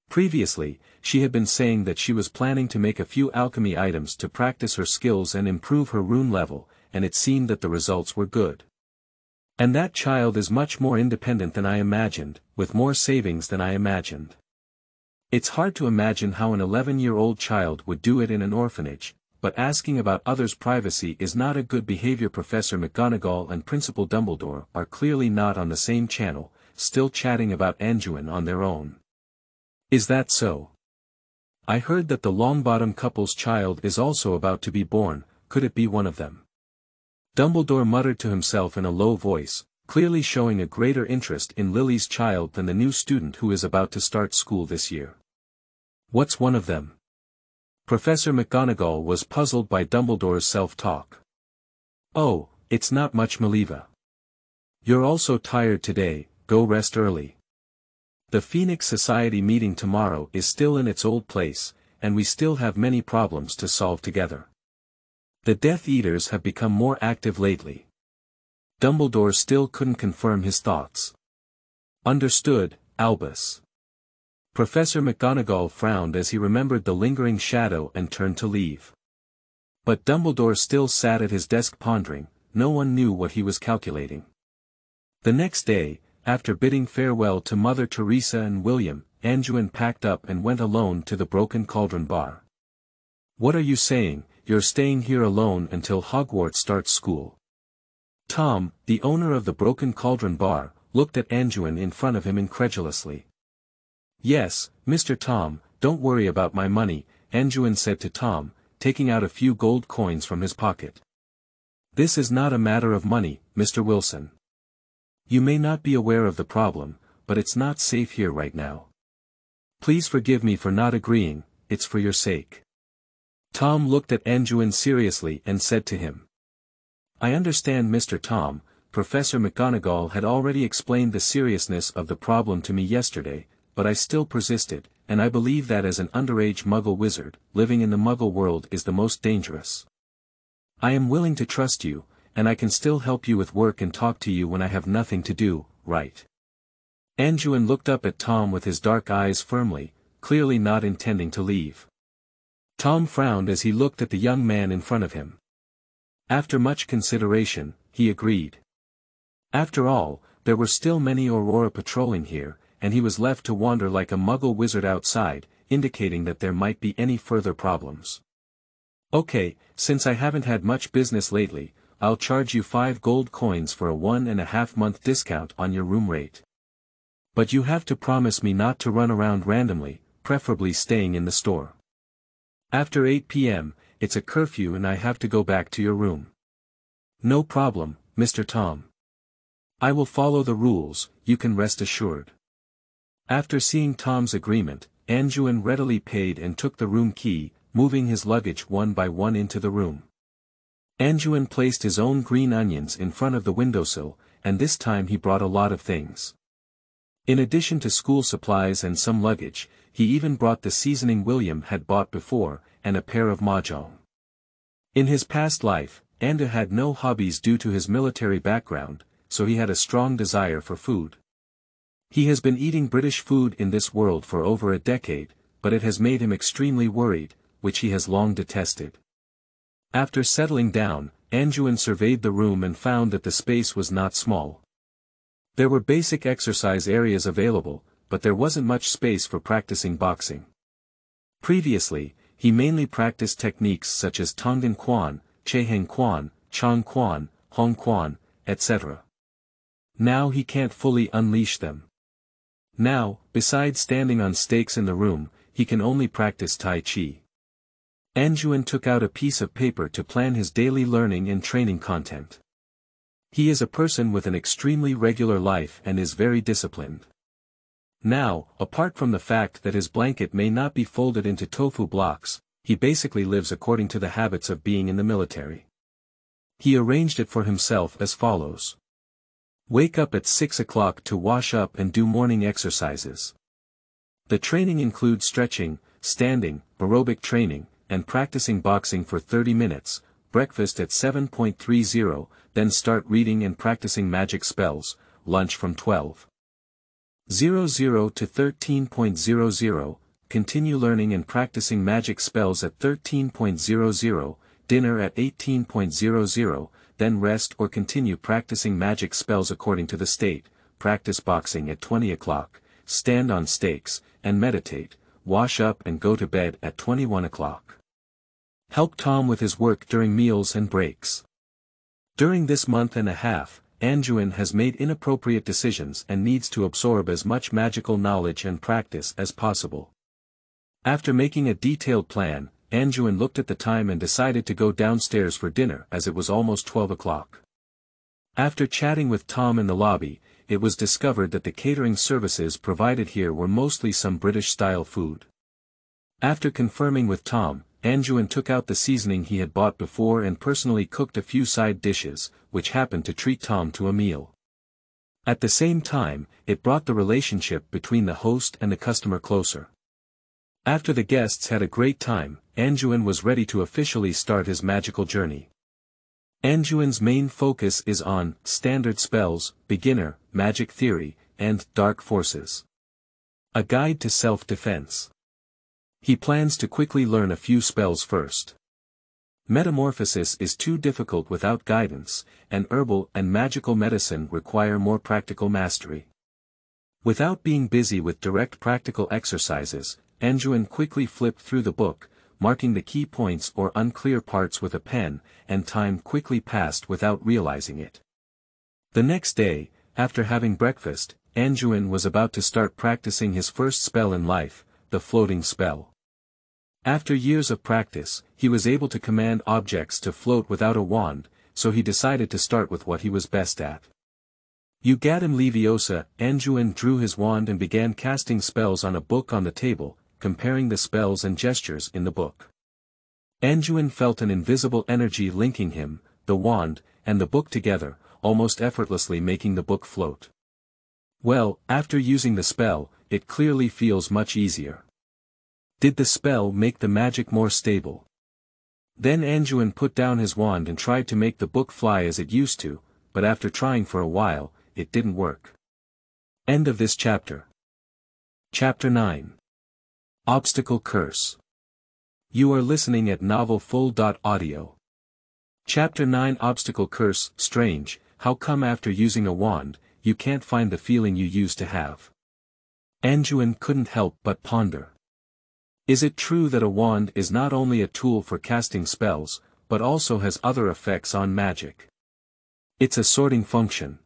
Previously, she had been saying that she was planning to make a few alchemy items to practice her skills and improve her rune level, and it seemed that the results were good. And that child is much more independent than I imagined, with more savings than I imagined. It's hard to imagine how an 11-year-old child would do it in an orphanage, but asking about others' privacy is not a good behavior. Professor McGonagall and Principal Dumbledore are clearly not on the same channel, still chatting about Anduin on their own. Is that so? I heard that the Longbottom couple's child is also about to be born. Could it be one of them? Dumbledore muttered to himself in a low voice, clearly showing a greater interest in Lily's child than the new student who is about to start school this year. What's one of them? Professor McGonagall was puzzled by Dumbledore's self-talk. Oh, it's not much, Maliva. You're also tired today, go rest early. The Phoenix Society meeting tomorrow is still in its old place, and we still have many problems to solve together. The Death Eaters have become more active lately. Dumbledore still couldn't confirm his thoughts. Understood, Albus. Professor McGonagall frowned as he remembered the lingering shadow and turned to leave. But Dumbledore still sat at his desk pondering. No one knew what he was calculating. The next day, after bidding farewell to Mother Teresa and William, Anduin packed up and went alone to the Broken Cauldron Bar. What are you saying, you're staying here alone until Hogwarts starts school? Tom, the owner of the Broken Cauldron Bar, looked at Anduin in front of him incredulously. "Yes, Mr. Tom, don't worry about my money," Anduin said to Tom, taking out a few gold coins from his pocket. "This is not a matter of money, Mr. Wilson. You may not be aware of the problem, but it's not safe here right now. Please forgive me for not agreeing, it's for your sake." Tom looked at Anduin seriously and said to him, "I understand, Mr. Tom. Professor McGonagall had already explained the seriousness of the problem to me yesterday, but I still persisted, and I believe that as an underage Muggle wizard, living in the Muggle world is the most dangerous. I am willing to trust you, and I can still help you with work and talk to you when I have nothing to do, right?" Anduin looked up at Tom with his dark eyes firmly, clearly not intending to leave. Tom frowned as he looked at the young man in front of him. After much consideration, he agreed. After all, there were still many Aurora patrolling here, and he was left to wander like a Muggle wizard outside, indicating that there might be any further problems. "Okay, since I haven't had much business lately, I'll charge you 5 gold coins for a 1.5-month discount on your room rate. But you have to promise me not to run around randomly, preferably staying in the store. After 8 p.m., it's a curfew and I have to go back to your room." "No problem, Mr. Tom. I will follow the rules, you can rest assured." After seeing Tom's agreement, Anduin readily paid and took the room key, moving his luggage one by one into the room. Anduin placed his own green onions in front of the windowsill, and this time he brought a lot of things. In addition to school supplies and some luggage, he even brought the seasoning William had bought before, and a pair of mahjong. In his past life, Anduin had no hobbies due to his military background, so he had a strong desire for food. He has been eating British food in this world for over a decade, but it has made him extremely worried, which he has long detested. After settling down, Anduin surveyed the room and found that the space was not small. There were basic exercise areas available, but there wasn't much space for practicing boxing. Previously, he mainly practiced techniques such as Tongdan Quan, Cheheng Quan, Chong Quan, Hong Quan, etc. Now he can't fully unleash them. Now, besides standing on stakes in the room, he can only practice Tai Chi. Anduin took out a piece of paper to plan his daily learning and training content. He is a person with an extremely regular life and is very disciplined. Now, apart from the fact that his blanket may not be folded into tofu blocks, he basically lives according to the habits of being in the military. He arranged it for himself as follows. Wake up at 6 o'clock to wash up and do morning exercises. The training includes stretching, standing, aerobic training, and practicing boxing for 30 minutes, breakfast at 7:30, then start reading and practicing magic spells, lunch from 12:00 to 13:00, continue learning and practicing magic spells at 13:00, dinner at 18:00, then rest or continue practicing magic spells according to the state, practice boxing at 20 o'clock, stand on stakes, and meditate, wash up and go to bed at 21 o'clock. Help Tom with his work during meals and breaks. During this month and a half, Anduin has made inappropriate decisions and needs to absorb as much magical knowledge and practice as possible. After making a detailed plan, Anduin looked at the time and decided to go downstairs for dinner as it was almost 12 o'clock. After chatting with Tom in the lobby, it was discovered that the catering services provided here were mostly some British-style food. After confirming with Tom, Anduin took out the seasoning he had bought before and personally cooked a few side dishes, which happened to treat Tom to a meal. At the same time, it brought the relationship between the host and the customer closer. After the guests had a great time, Anduin was ready to officially start his magical journey. Anduin's main focus is on standard spells, beginner, magic theory, and dark forces. A guide to self-defense. He plans to quickly learn a few spells first. Metamorphosis is too difficult without guidance, and herbal and magical medicine require more practical mastery. Without being busy with direct practical exercises, Anduin quickly flipped through the book, marking the key points or unclear parts with a pen, and time quickly passed without realizing it. The next day, after having breakfast, Anduin was about to start practicing his first spell in life, the floating spell. After years of practice, he was able to command objects to float without a wand, so he decided to start with what he was best at. Ugadim Leviosa, Anduin drew his wand and began casting spells on a book on the table, comparing the spells and gestures in the book. Anduin felt an invisible energy linking him, the wand, and the book together, almost effortlessly making the book float. Well, after using the spell, it clearly feels much easier. Did the spell make the magic more stable? Then Anduin put down his wand and tried to make the book fly as it used to, but after trying for a while, it didn't work. End of this chapter. Chapter 9. Obstacle Curse. You are listening at novelfull.audio. Chapter 9 Obstacle Curse. Strange, how come after using a wand, you can't find the feeling you used to have? Anduin couldn't help but ponder. Is it true that a wand is not only a tool for casting spells, but also has other effects on magic? It's a sorting function.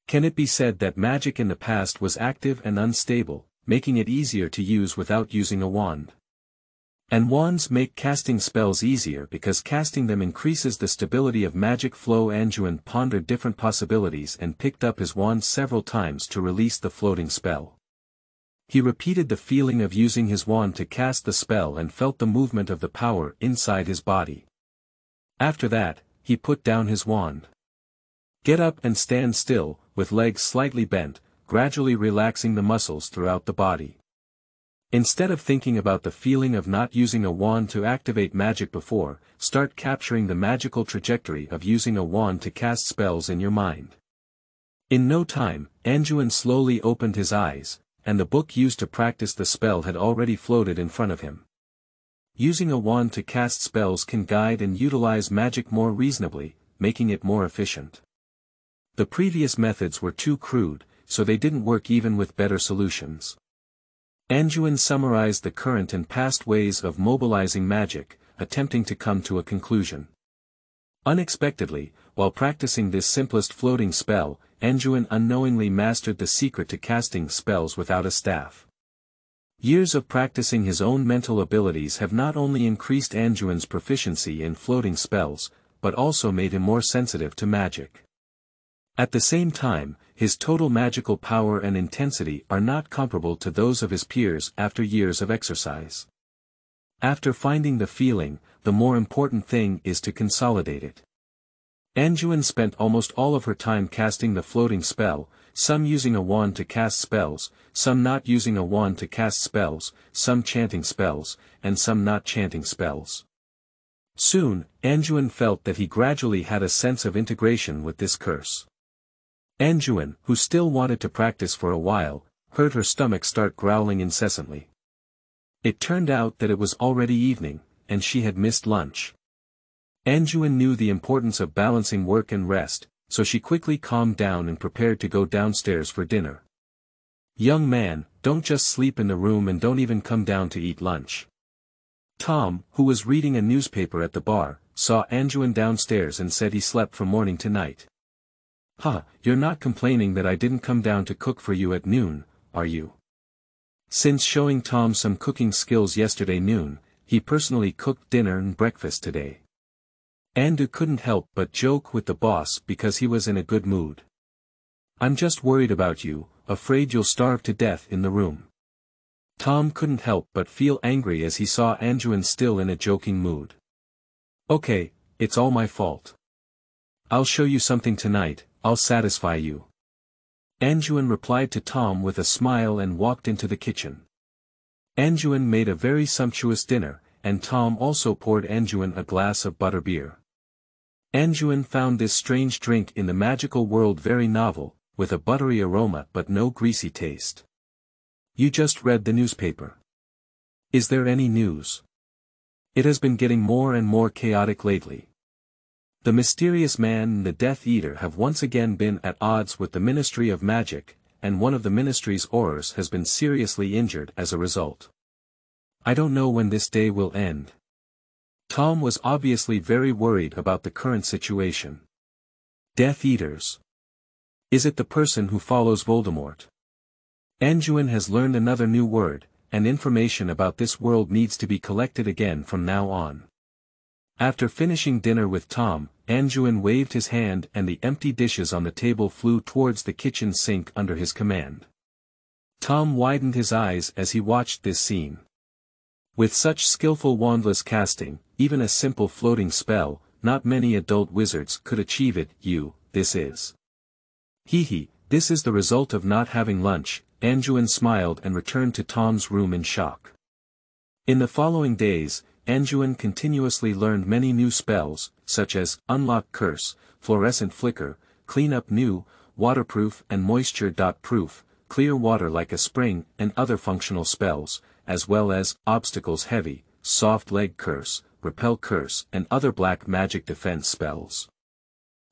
Can it be said that magic in the past was active and unstable, making it easier to use without using a wand? And wands make casting spells easier because casting them increases the stability of magic flow. Anduin pondered different possibilities and picked up his wand several times to release the floating spell. He repeated the feeling of using his wand to cast the spell and felt the movement of the power inside his body. After that, he put down his wand. Get up and stand still, with legs slightly bent, gradually relaxing the muscles throughout the body. Instead of thinking about the feeling of not using a wand to activate magic before, start capturing the magical trajectory of using a wand to cast spells in your mind. In no time, Anduin slowly opened his eyes, and the book used to practice the spell had already floated in front of him. Using a wand to cast spells can guide and utilize magic more reasonably, making it more efficient. The previous methods were too crude, so they didn't work even with better solutions. Anduin summarized the current and past ways of mobilizing magic, attempting to come to a conclusion. Unexpectedly, while practicing this simplest floating spell, Anduin unknowingly mastered the secret to casting spells without a staff. Years of practicing his own mental abilities have not only increased Anduin's proficiency in floating spells, but also made him more sensitive to magic. At the same time, his total magical power and intensity are not comparable to those of his peers after years of exercise. After finding the feeling, the more important thing is to consolidate it. Anduin spent almost all of her time casting the floating spell, some using a wand to cast spells, some not using a wand to cast spells, some chanting spells, and some not chanting spells. Soon, Anduin felt that he gradually had a sense of integration with this curse. Anduin, who still wanted to practice for a while, heard her stomach start growling incessantly. It turned out that it was already evening, and she had missed lunch. Anduin knew the importance of balancing work and rest, so she quickly calmed down and prepared to go downstairs for dinner. Young man, don't just sleep in the room and don't even come down to eat lunch. Tom, who was reading a newspaper at the bar, saw Anduin downstairs and said he slept from morning to night. Huh, you're not complaining that I didn't come down to cook for you at noon, are you? Since showing Tom some cooking skills yesterday noon, he personally cooked dinner and breakfast today. Andu couldn't help but joke with the boss because he was in a good mood. I'm just worried about you, afraid you'll starve to death in the room. Tom couldn't help but feel angry as he saw Anduin still in a joking mood. Okay, it's all my fault. I'll show you something tonight, I'll satisfy you. Anduin replied to Tom with a smile and walked into the kitchen. Anduin made a very sumptuous dinner, and Tom also poured Anduin a glass of butterbeer. Anduin found this strange drink in the magical world very novel, with a buttery aroma but no greasy taste. You just read the newspaper. Is there any news? It has been getting more and more chaotic lately. The mysterious man and the Death Eater have once again been at odds with the Ministry of Magic, and one of the Ministry's Aurors has been seriously injured as a result. I don't know when this day will end. Tom was obviously very worried about the current situation. Death Eaters. Is it the person who follows Voldemort? Anduin has learned another new word, and information about this world needs to be collected again from now on. After finishing dinner with Tom, Anduin waved his hand and the empty dishes on the table flew towards the kitchen sink under his command. Tom widened his eyes as he watched this scene. With such skillful wandless casting, even a simple floating spell, not many adult wizards could achieve it. This is. This is the result of not having lunch. Anduin smiled and returned to Tom's room in shock. In the following days, Anduin continuously learned many new spells, such as, Unlock Curse, Fluorescent Flicker, Clean Up New, Waterproof and Moisture-Proof, Clear Water Like a Spring, and other functional spells, as well as, Obstacles Heavy, Soft Leg Curse, Repel Curse and other black magic defense spells.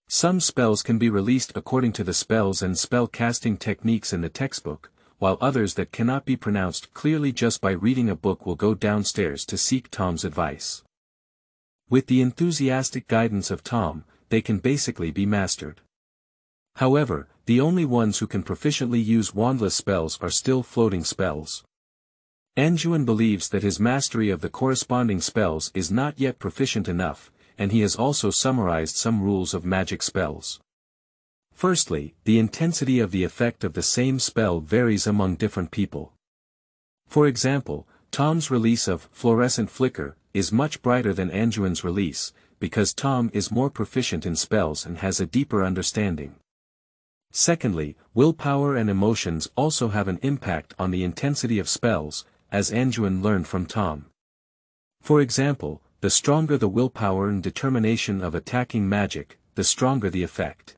Some spells can be released according to the spells and spell casting techniques in the textbook, while others that cannot be pronounced clearly just by reading a book will go downstairs to seek Tom's advice. With the enthusiastic guidance of Tom, they can basically be mastered. However, the only ones who can proficiently use wandless spells are still floating spells. Anduin believes that his mastery of the corresponding spells is not yet proficient enough, and he has also summarized some rules of magic spells. Firstly, the intensity of the effect of the same spell varies among different people. For example, Tom's release of Fluorescent Flicker is much brighter than Anduin's release, because Tom is more proficient in spells and has a deeper understanding. Secondly, willpower and emotions also have an impact on the intensity of spells, as Anduin learned from Tom. For example, the stronger the willpower and determination of attacking magic, the stronger the effect.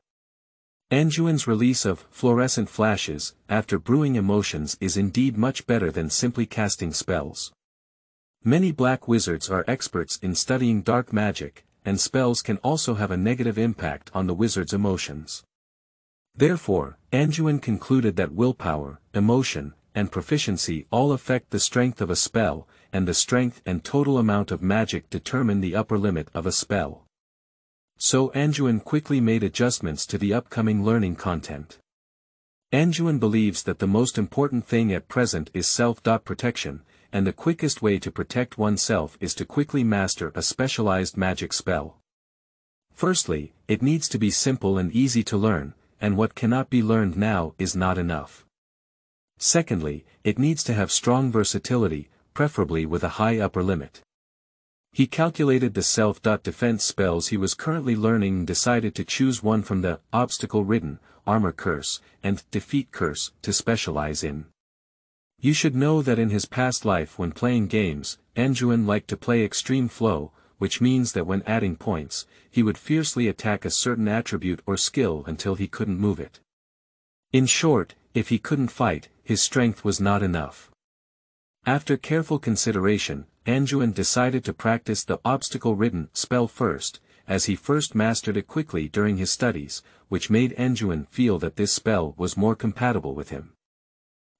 Anduin's release of Fluorescent Flashes, after brewing emotions is indeed much better than simply casting spells. Many black wizards are experts in studying dark magic, and spells can also have a negative impact on the wizard's emotions. Therefore, Anduin concluded that willpower, emotion, and proficiency all affect the strength of a spell, and the strength and total amount of magic determine the upper limit of a spell. So Anduin quickly made adjustments to the upcoming learning content. Anduin believes that the most important thing at present is self-protection, and the quickest way to protect oneself is to quickly master a specialized magic spell. Firstly, it needs to be simple and easy to learn, and what cannot be learned now is not enough. Secondly, it needs to have strong versatility, preferably with a high upper limit. He calculated the self-defense spells he was currently learning and decided to choose one from the Obstacle-Ridden, Armor Curse, and Defeat Curse to specialize in. You should know that in his past life when playing games, Anduin liked to play Extreme Flow, which means that when adding points, he would fiercely attack a certain attribute or skill until he couldn't move it. In short, if he couldn't fight, his strength was not enough. After careful consideration, Anduin decided to practice the Obstacle-Ridden spell first, as he first mastered it quickly during his studies, which made Anduin feel that this spell was more compatible with him.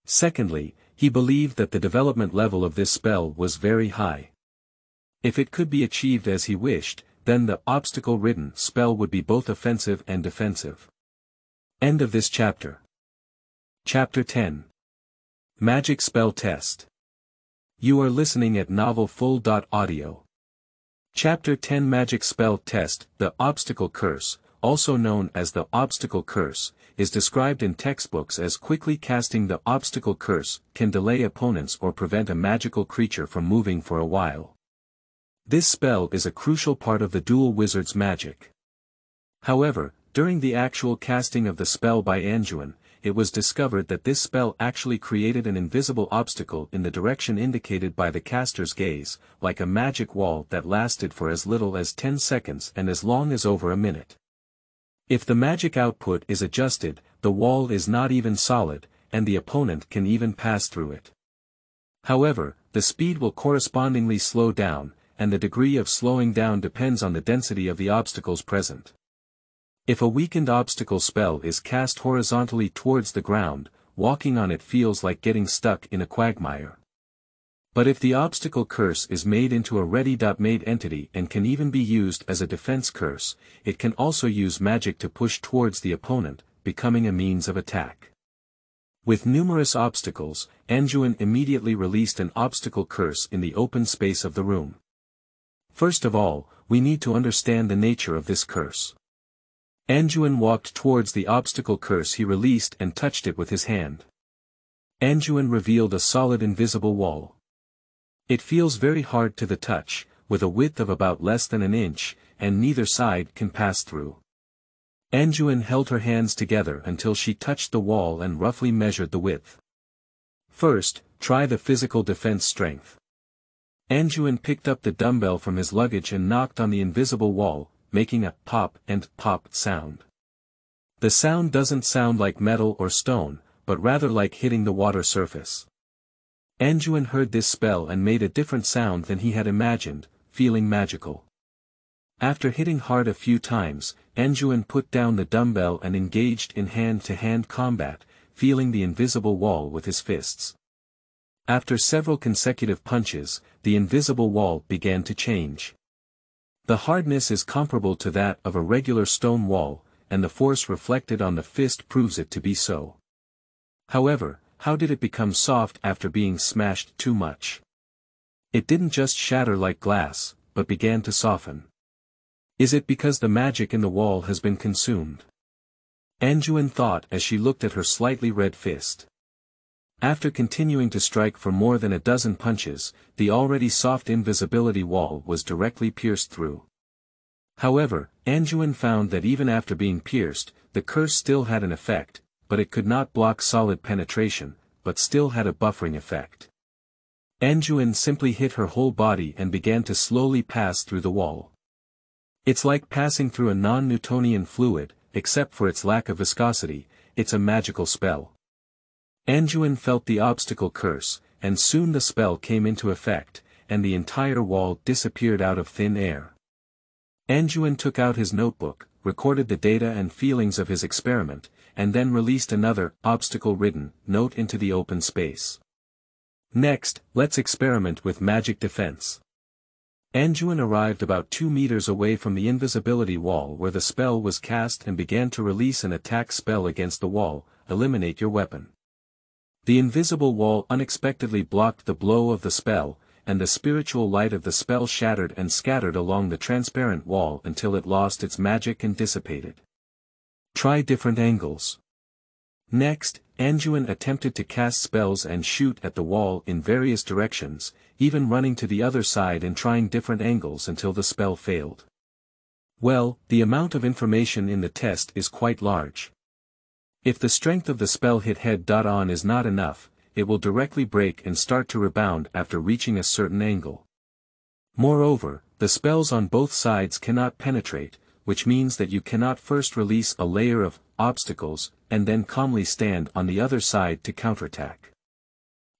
Secondly, he believed that the development level of this spell was very high. If it could be achieved as he wished, then the Obstacle-Ridden spell would be both offensive and defensive. End of this chapter. Chapter 10. Magic Spell Test. You are listening at novelfull.audio. Chapter 10 Magic Spell Test. The Obstacle Curse, also known as the Obstacle Curse, is described in textbooks as quickly casting the Obstacle Curse can delay opponents or prevent a magical creature from moving for a while. This spell is a crucial part of the dual wizard's magic. However, during the actual casting of the spell by Anduin, it was discovered that this spell actually created an invisible obstacle in the direction indicated by the caster's gaze, like a magic wall that lasted for as little as 10 seconds and as long as over a minute. If the magic output is adjusted, the wall is not even solid, and the opponent can even pass through it. However, the speed will correspondingly slow down, and the degree of slowing down depends on the density of the obstacles present. If a weakened obstacle spell is cast horizontally towards the ground, walking on it feels like getting stuck in a quagmire. But if the obstacle curse is made into a ready-made entity and can even be used as a defense curse, it can also use magic to push towards the opponent, becoming a means of attack. With numerous obstacles, Anduin immediately released an obstacle curse in the open space of the room. First of all, we need to understand the nature of this curse. Anduin walked towards the obstacle curse he released and touched it with his hand. Anduin revealed a solid invisible wall. It feels very hard to the touch, with a width of about less than an inch, and neither side can pass through. Anduin held her hands together until she touched the wall and roughly measured the width. First, try the physical defense strength. Anduin picked up the dumbbell from his luggage and knocked on the invisible wall, making a pop and pop sound. The sound doesn't sound like metal or stone, but rather like hitting the water surface. Anduin heard this spell and made a different sound than he had imagined, feeling magical. After hitting hard a few times, Anduin put down the dumbbell and engaged in hand-to-hand combat, feeling the invisible wall with his fists. After several consecutive punches, the invisible wall began to change. The hardness is comparable to that of a regular stone wall, and the force reflected on the fist proves it to be so. However, how did it become soft after being smashed too much? It didn't just shatter like glass, but began to soften. Is it because the magic in the wall has been consumed? Anduin thought as she looked at her slightly red fist. After continuing to strike for more than a dozen punches, the already soft invisibility wall was directly pierced through. However, Anduin found that even after being pierced, the curse still had an effect, but it could not block solid penetration, but still had a buffering effect. Anduin simply hit her whole body and began to slowly pass through the wall. It's like passing through a non-Newtonian fluid, except for its lack of viscosity. It's a magical spell. Anduin felt the obstacle curse, and soon the spell came into effect, and the entire wall disappeared out of thin air. Anduin took out his notebook, recorded the data and feelings of his experiment, and then released another, obstacle-ridden, note into the open space. Next, let's experiment with magic defense. Anduin arrived about 2 meters away from the invisibility wall where the spell was cast and began to release an attack spell against the wall, eliminate your weapon. The invisible wall unexpectedly blocked the blow of the spell, and the spiritual light of the spell shattered and scattered along the transparent wall until it lost its magic and dissipated. Try different angles. Next, Anduin attempted to cast spells and shoot at the wall in various directions, even running to the other side and trying different angles until the spell failed. Well, the amount of information in the test is quite large. If the strength of the spell hit head-on is not enough, it will directly break and start to rebound after reaching a certain angle. Moreover, the spells on both sides cannot penetrate, which means that you cannot first release a layer of obstacles, and then calmly stand on the other side to counterattack.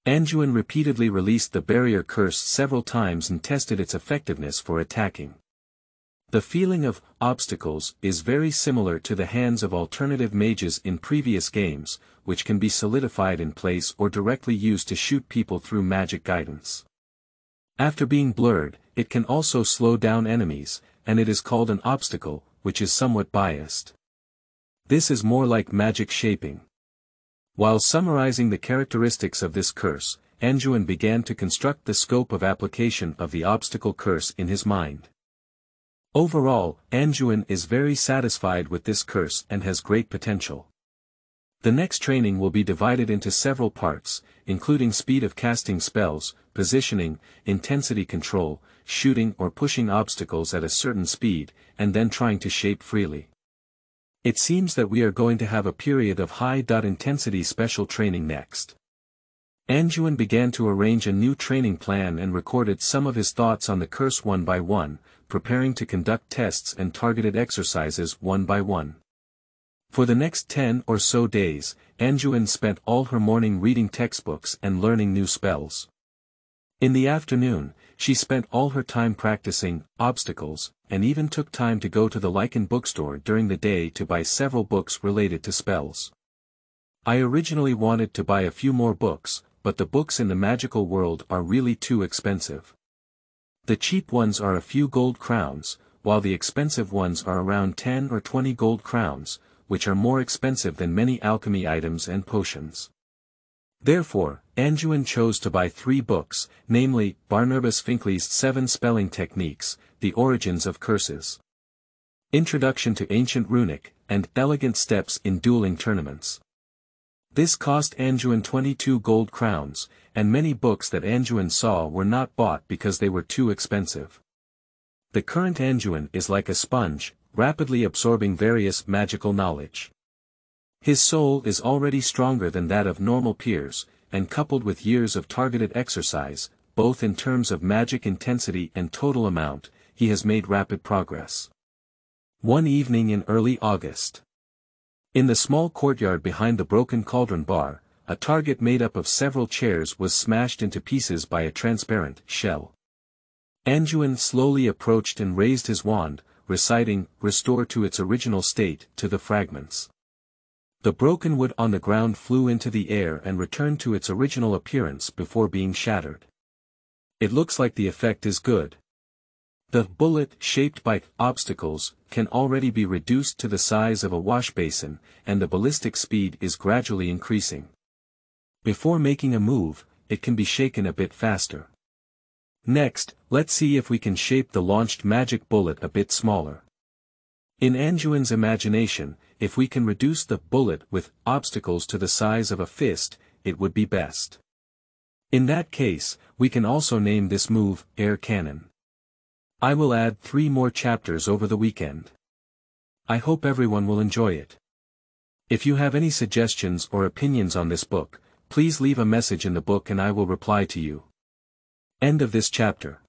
Anduin repeatedly released the barrier curse several times and tested its effectiveness for attacking. The feeling of obstacles is very similar to the hands of alternative mages in previous games, which can be solidified in place or directly used to shoot people through magic guidance. After being blurred, it can also slow down enemies, and it is called an obstacle, which is somewhat biased. This is more like magic shaping. While summarizing the characteristics of this curse, Anduin began to construct the scope of application of the obstacle curse in his mind. Overall, Anduin is very satisfied with this curse and has great potential. The next training will be divided into several parts, including speed of casting spells, positioning, intensity control, shooting or pushing obstacles at a certain speed, and then trying to shape freely. It seems that we are going to have a period of high-intensity special training next. Anduin began to arrange a new training plan and recorded some of his thoughts on the curse one by one, preparing to conduct tests and targeted exercises one by one. For the next 10 or so days, Anduin spent all her morning reading textbooks and learning new spells. In the afternoon, she spent all her time practicing obstacles, and even took time to go to the Lycan bookstore during the day to buy several books related to spells. I originally wanted to buy a few more books, but the books in the magical world are really too expensive. The cheap ones are a few gold crowns, while the expensive ones are around 10 or 20 gold crowns, which are more expensive than many alchemy items and potions. Therefore, Anduin chose to buy 3 books, namely, Barnabas Finkley's 7 Spelling Techniques, The Origins of Curses, Introduction to Ancient Runic, and Elegant Steps in Dueling Tournaments. This cost Anduin 22 gold crowns, and many books that Anduin saw were not bought because they were too expensive. The current Anduin is like a sponge, rapidly absorbing various magical knowledge. His soul is already stronger than that of normal peers, and coupled with years of targeted exercise, both in terms of magic intensity and total amount, he has made rapid progress. One evening in early August. In the small courtyard behind the broken Cauldron bar, a target made up of several chairs was smashed into pieces by a transparent shell. Anduin slowly approached and raised his wand, reciting, "Restore to its original state," to the fragments. The broken wood on the ground flew into the air and returned to its original appearance before being shattered. It looks like the effect is good. The bullet, shaped by obstacles, can already be reduced to the size of a wash basin, and the ballistic speed is gradually increasing. Before making a move, it can be shaken a bit faster. Next, let's see if we can shape the launched magic bullet a bit smaller. In Anduin's imagination, if we can reduce the bullet with obstacles to the size of a fist, it would be best. In that case, we can also name this move Air Cannon. I will add 3 more chapters over the weekend. I hope everyone will enjoy it. If you have any suggestions or opinions on this book, please leave a message in the book and I will reply to you. End of this chapter.